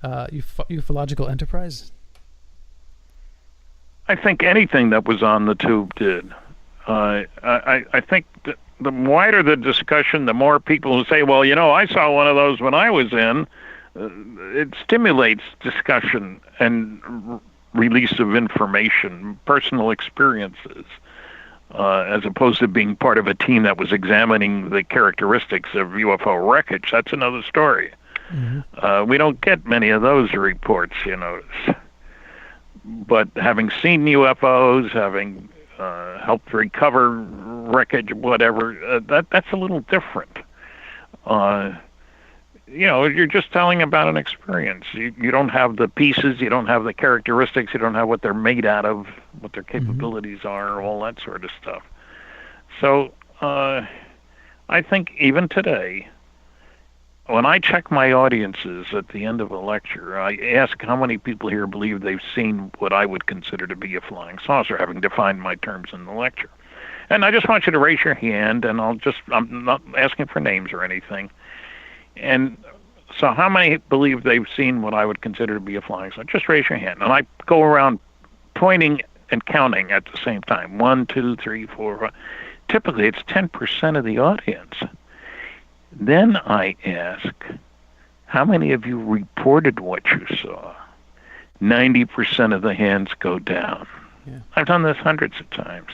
ufological enterprise? I think anything that was on the tube did. I think that the wider the discussion, the more people who say, well, I saw one of those when I was in, it stimulates discussion and release of information, personal experiences, as opposed to being part of a team that was examining the characteristics of UFO wreckage. That's another story. We don't get many of those reports, you notice. But having seen UFOs, having helped recover wreckage, whatever, that's a little different. You're just telling about an experience. You don't have the pieces, you don't have the characteristics, you don't have what they're made out of, what their capabilities are, all that sort of stuff. So I think even today, when I check my audiences at the end of a lecture, I ask how many people here believe they've seen what I would consider to be a flying saucer, having defined my terms in the lecture. And I just want you to raise your hand, and I'm not asking for names or anything. And so how many believe they've seen what I would consider to be a flying saucer? Just raise your hand. And I go around pointing and counting at the same time. 1, 2, 3, 4, 5. Typically, it's 10% of the audience. Then I ask, how many of you reported what you saw? 90% of the hands go down. Yeah. I've done this hundreds of times.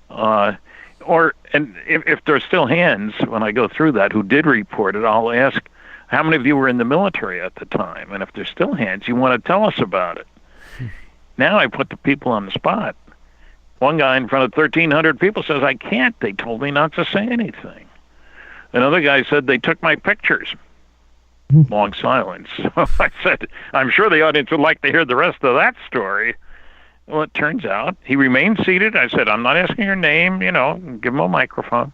And if there's still hands when I go through that who did report it, I'll ask, how many of you were in the military at the time? And if there's still hands, you want to tell us about it. Now I put the people on the spot. One guy in front of 1,300 people says, I can't. They told me not to say anything. Another guy said, they took my pictures. Long silence. So I said, I'm sure the audience would like to hear the rest of that story. Well, it turns out he remained seated. I said, I'm not asking your name, give him a microphone.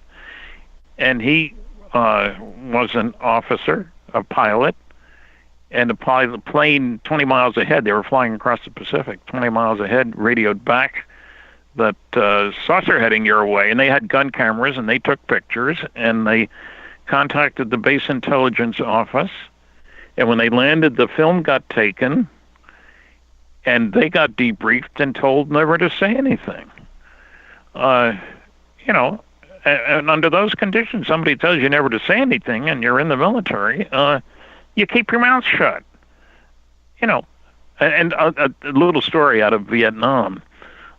And he was an officer, a pilot, and the plane 20 miles ahead, they were flying across the Pacific, 20 miles ahead, radioed back that saucer heading your way, and they had gun cameras, and they took pictures, and they contacted the base intelligence office, and when they landed, the film got taken, and they got debriefed and told never to say anything. And under those conditions, somebody tells you never to say anything, and you're in the military, you keep your mouth shut. And a little story out of Vietnam.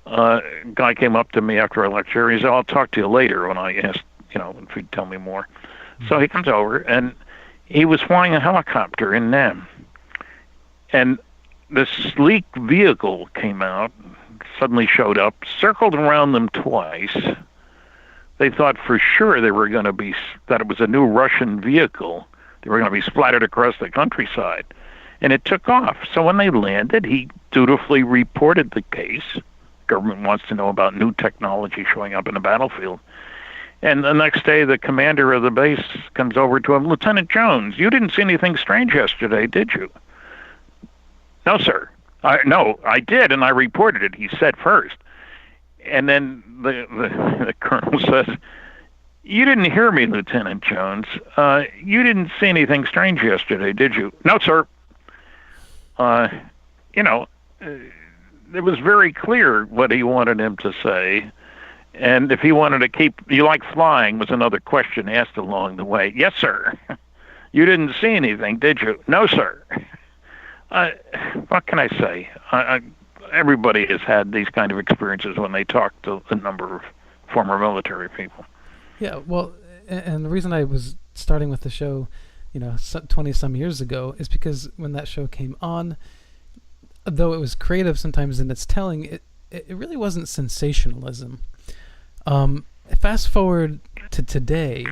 A guy came up to me after a lecture. He said, I'll talk to you later, when I asked, if he'd tell me more. So he comes over, and he was flying a helicopter in Nam. And this sleek vehicle came out, suddenly showed up, circled around them twice. They thought for sure that it was a new Russian vehicle. They were going to be splattered across the countryside. And it took off. So when they landed, he dutifully reported the case. Government wants to know about new technology showing up in the battlefield. And the next day, the commander of the base comes over to him, Lieutenant Jones, you didn't see anything strange yesterday, did you? No, sir. No, I did, and I reported it, he said first. And then the colonel says, you didn't hear me, Lieutenant Jones. You didn't see anything strange yesterday, did you? No, sir. It was very clear what he wanted him to say. And if he wanted to keep, you like flying, was another question asked along the way. Yes, sir. You didn't see anything, did you? No, sir. What can I say? Everybody has had these kind of experiences when they talk to a number of former military people. Yeah, well, and the reason I was starting with the show, 20-some years ago, is because when that show came on, though it was creative sometimes in its telling, it really wasn't sensationalism. Fast forward to today,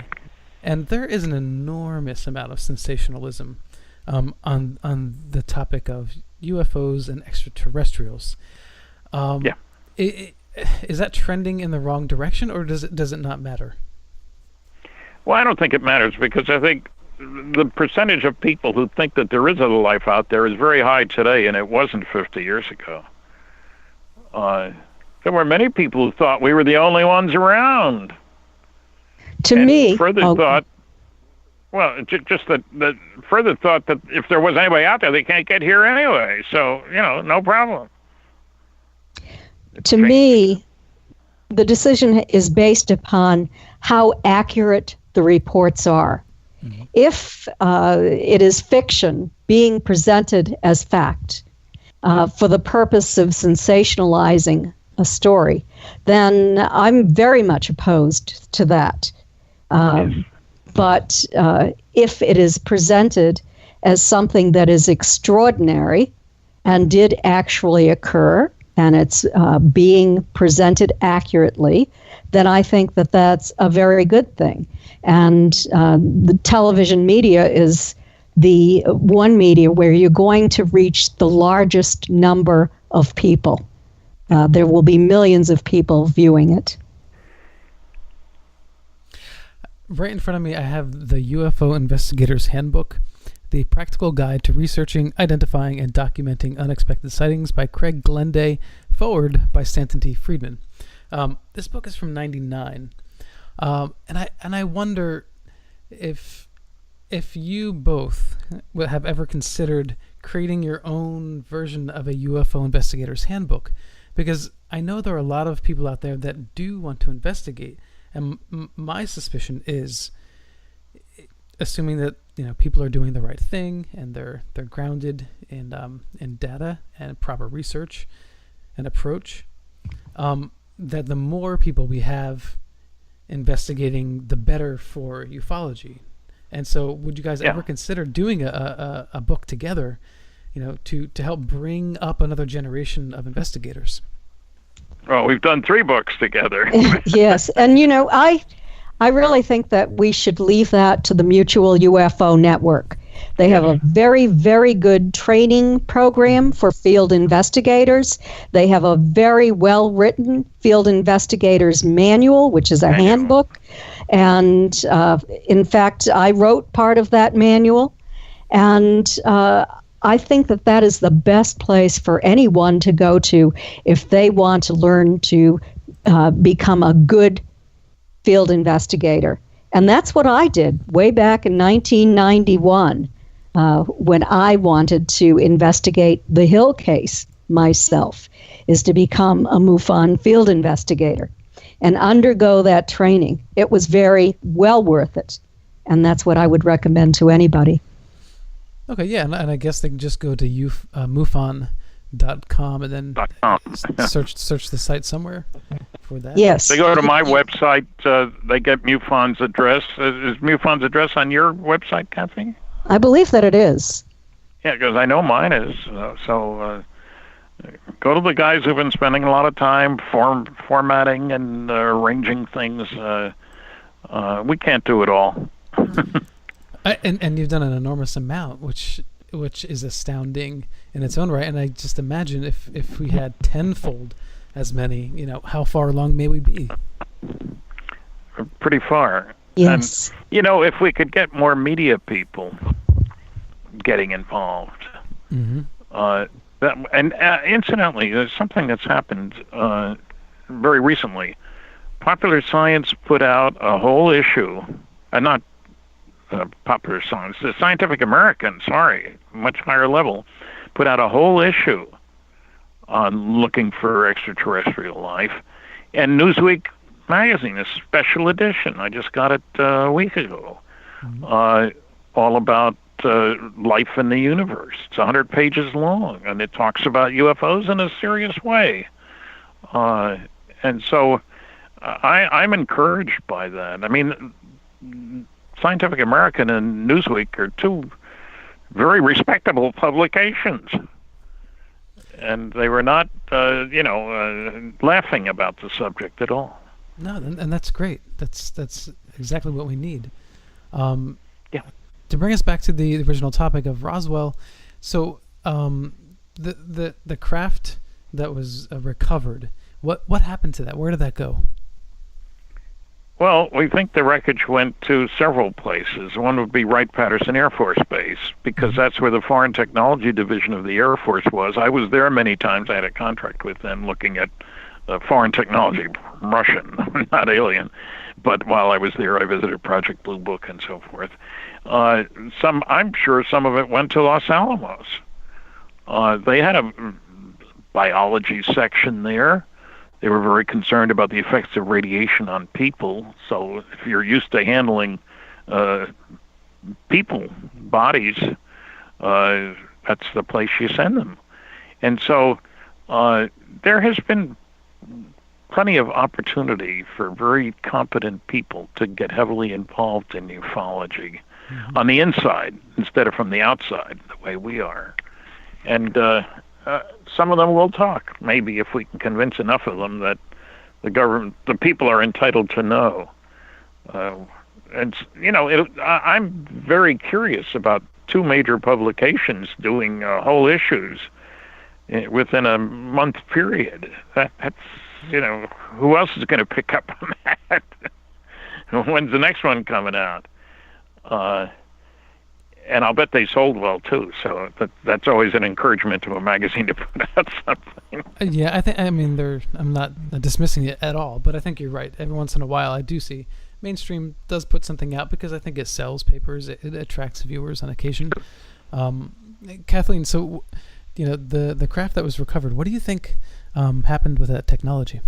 and there is an enormous amount of sensationalism on the topic of UFOs and extraterrestrials. Yeah. Is that trending in the wrong direction, or does it not matter? Well, I don't think it matters, because I think the percentage of people who think that there is other life out there is very high today, and it wasn't 50 years ago. There were many people who thought we were the only ones around. To me, further thought, well, just that further thought that if there was anybody out there, they can't get here anyway. So, no problem. To me, the decision is based upon how accurate the reports are. Mm-hmm. If it is fiction being presented as fact for the purpose of sensationalizing a story, then I'm very much opposed to that. But if it is presented as something that is extraordinary and did actually occur, and it's being presented accurately, then I think that that's a very good thing. And the television media is the one media where you're going to reach the largest number of people. There will be millions of people viewing it. Right in front of me, I have the UFO Investigator's Handbook, the practical guide to researching, identifying, and documenting unexpected sightings by Craig Glenday, forward by Stanton Friedman. This book is from '99, and I wonder if you both have ever considered creating your own version of a UFO Investigator's Handbook, because I know there are a lot of people out there that do want to investigate. And my suspicion is, assuming that people are doing the right thing and they're grounded in data and proper research and approach, that the more people we have investigating, the better for ufology. And so, would you guys ever consider doing a book together, to help bring up another generation of investigators? Well, we've done 3 books together. Yes, and I really think that we should leave that to the Mutual UFO Network. They have a very, very good training program for field investigators. They have a very well-written field investigators manual, which is a handbook. And in fact, I wrote part of that manual. And I think that is the best place for anyone to go to if they want to learn to become a good field investigator. And that's what I did way back in 1991 when I wanted to investigate the Hill case myself, is to become a MUFON field investigator and undergo that training. It was very well worth it. And that's what I would recommend to anybody. Okay, yeah, and I guess they can just go to MUFON.com and then search the site somewhere for that. Yes. They go to my website, they get MUFON's address. Is MUFON's address on your website, Kathleen? I believe that it is. Yeah, because I know mine is. So go to the guys who've been spending a lot of time formatting and arranging things. We can't do it all. And you've done an enormous amount, which is astounding in its own right. And I just imagine if we had tenfold as many, how far along may we be? Pretty far. Yes. And, if we could get more media people getting involved. Mm-hmm. Incidentally, there's something that's happened very recently. Popular Science put out a whole issue, not Popular Science, the Scientific American, much higher level, put out a whole issue on looking for extraterrestrial life. And Newsweek magazine, a special edition, I just got it a week ago, all about life in the universe. It's 100 pages long, and it talks about UFOs in a serious way. And so I'm encouraged by that. I mean, Scientific American and Newsweek are 2 very respectable publications, and they were not, laughing about the subject at all. No, and that's great. That's exactly what we need. To bring us back to the original topic of Roswell, so the craft that was recovered, what happened to that? Where did that go? Well, we think the wreckage went to several places. One would be Wright-Patterson Air Force Base, because that's where the Foreign Technology Division of the Air Force was. I was there many times. I had a contract with them looking at foreign technology, Russian, not alien. But while I was there, I visited Project Blue Book and so forth. I'm sure some of it went to Los Alamos. They had a biology section there. They were very concerned about the effects of radiation on people. So if you're used to handling people, bodies, that's the place you send them. And so there has been plenty of opportunity for very competent people to get heavily involved in ufology on the inside instead of from the outside, the way we are. And some of them will talk, maybe, if we can convince enough of them that the people are entitled to know. And, I'm very curious about two major publications doing whole issues within a month period. That's, who else is going to pick up on that? When's the next one coming out? And I'll bet they sold well too. So that's always an encouragement to a magazine to put out something. Yeah, I'm not dismissing it at all, but I think you're right. Every once in a while, I do see mainstream does put something out because I think it sells papers. It attracts viewers on occasion. Kathleen, so the craft that was recovered, what do you think happened with that technology?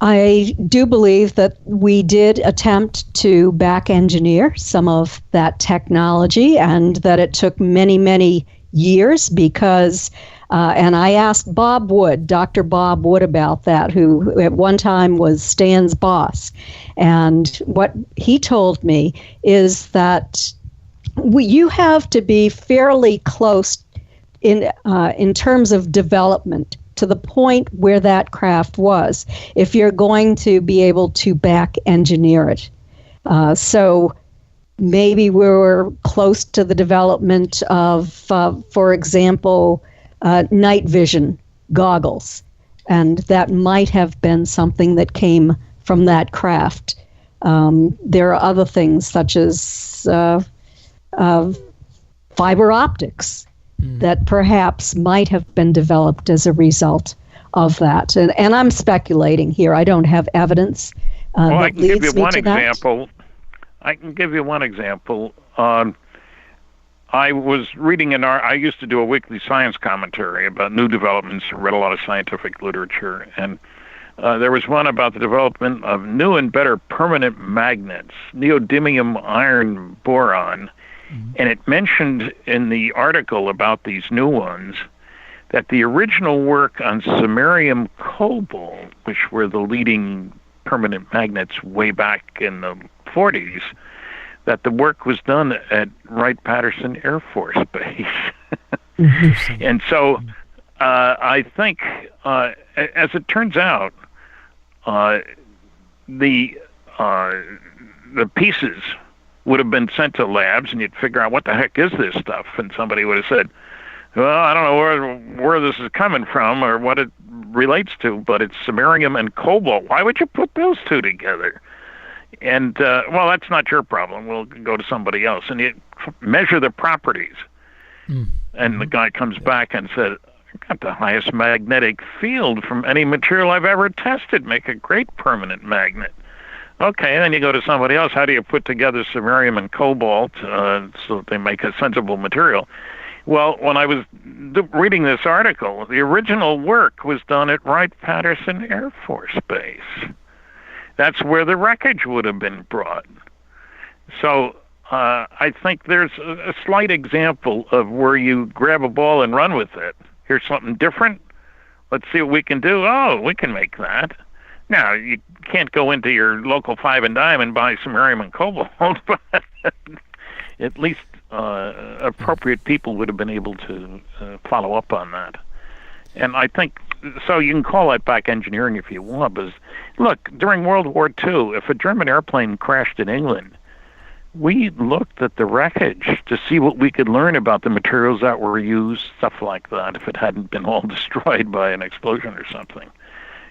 I do believe that we did attempt to back engineer some of that technology, and that it took many, many years because, and I asked Bob Wood, Dr. Bob Wood, about that, who at one time was Stan's boss. And what he told me is that you have to be fairly close in terms of development to the point where that craft was, if you're going to be able to back engineer it. So maybe we were close to the development of, for example, night vision goggles, and that might have been something that came from that craft. There are other things such as fiber optics that perhaps might have been developed as a result of that. And I'm speculating here. I don't have evidence well, that leads me to that. I can give you one example. I was reading I used to do a weekly science commentary about new developments, read a lot of scientific literature, and there was one about the development of new and better permanent magnets, neodymium iron boron. And it mentioned in the article about these new ones that the original work on samarium cobalt, which were the leading permanent magnets way back in the 40s, that the work was done at Wright-Patterson Air Force Base. And so I think, as it turns out, the pieces would have been sent to labs, and you'd figure out what the heck is this stuff, and somebody would have said, well, I don't know where this is coming from or what it relates to, but it's samarium and cobalt. Why would you put those two together? And, well, that's not your problem. We'll go to somebody else. And you measure the properties. And the guy comes back and said, I got the highest magnetic field from any material I've ever tested. Make a great permanent magnet. Okay, then you go to somebody else. How do you put together samarium and cobalt so that they make a sensible material? Well, when I was reading this article, the original work was done at Wright-Patterson Air Force Base. That's where the wreckage would have been brought. So I think there's a slight example of where you grab a ball and run with it. Here's something different. Let's see what we can do. Oh, we can make that. Now, you can't go into your local Five and Dime and buy samarium and cobalt, but at least appropriate people would have been able to follow up on that. And I think, so you can call that back engineering if you want, but look, during World War II, if a German airplane crashed in England, we looked at the wreckage to see what we could learn about the materials that were used, stuff like that, if it hadn't been all destroyed by an explosion or something.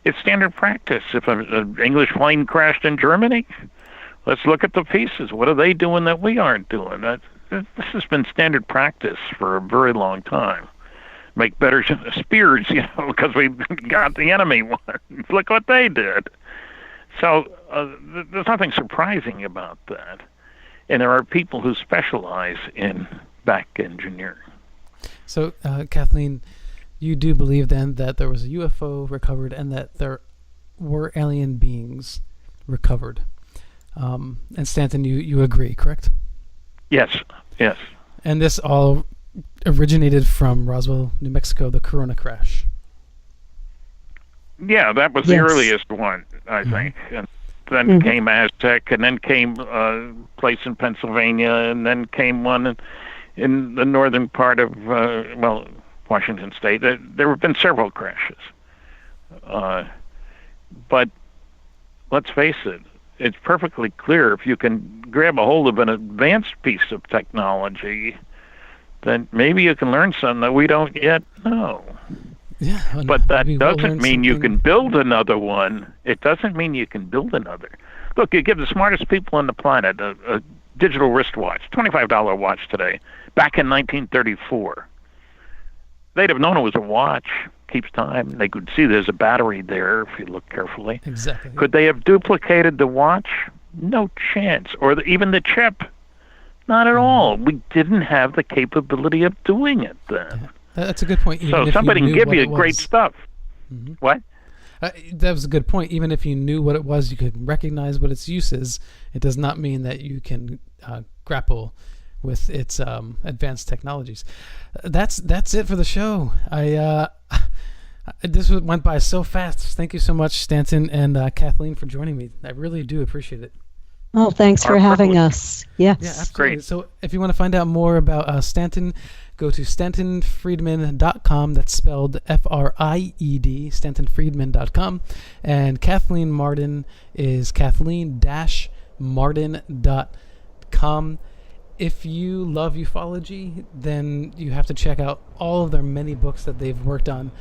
It's standard practice. If an English plane crashed in Germany, let's look at the pieces. What are they doing that we aren't doing? This has been standard practice for a very long time. Make better spears, because we got the enemy one. Look what they did. So there's nothing surprising about that. And there are people who specialize in back engineering. So, Kathleen, you do believe then that there was a UFO recovered and that there were alien beings recovered. And Stanton, you agree, correct? Yes. And this all originated from Roswell, New Mexico, the Corona crash. Yeah, that was the earliest one, I think. And then came Aztec, and then came a place in Pennsylvania, and then came one in the northern part of, Washington State. There have been several crashes. But let's face it, it's perfectly clear if you can grab a hold of an advanced piece of technology, then maybe you can learn something that we don't yet know. Yeah, but that doesn't mean you can build another one. It doesn't mean you can build another. Look, you give the smartest people on the planet a digital wristwatch, $25 watch today, back in 1934. They'd have known it was a watch, keeps time. They could see there's a battery there if you look carefully. Exactly. Could they have duplicated the watch? No chance. Or even the chip? Not at all. We didn't have the capability of doing it then. Yeah. That's a good point. So somebody can give you great stuff. Mm-hmm. What? That was a good point. Even if you knew what it was, you could recognize what its use is. It does not mean that you can grapple with its advanced technologies. That's it for the show. This went by so fast. Thank you so much, Stanton and Kathleen, for joining me. I really do appreciate it. Oh, thanks for having us. Yes. Yeah, absolutely. Great. So if you want to find out more about Stanton, go to stantonfriedman.com. That's spelled Fried, stantonfriedman.com. And Kathleen Marden is Kathleen-Marden.com. If you love ufology, then you have to check out all of their many books that they've worked on.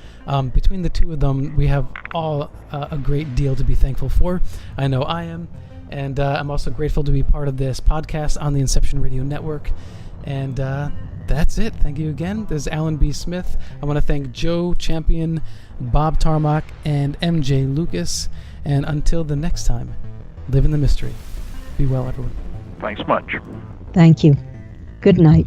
Between the two of them, we have all a great deal to be thankful for. I know I am. And I'm also grateful to be part of this podcast on the Inception Radio Network. And that's it. Thank you again. This is Alan B. Smith. I want to thank Joe Champion, Bob Tarmac, and MJ Lucas. And until the next time, live in the mystery. Be well, everyone. Thanks much. Thank you. Good night.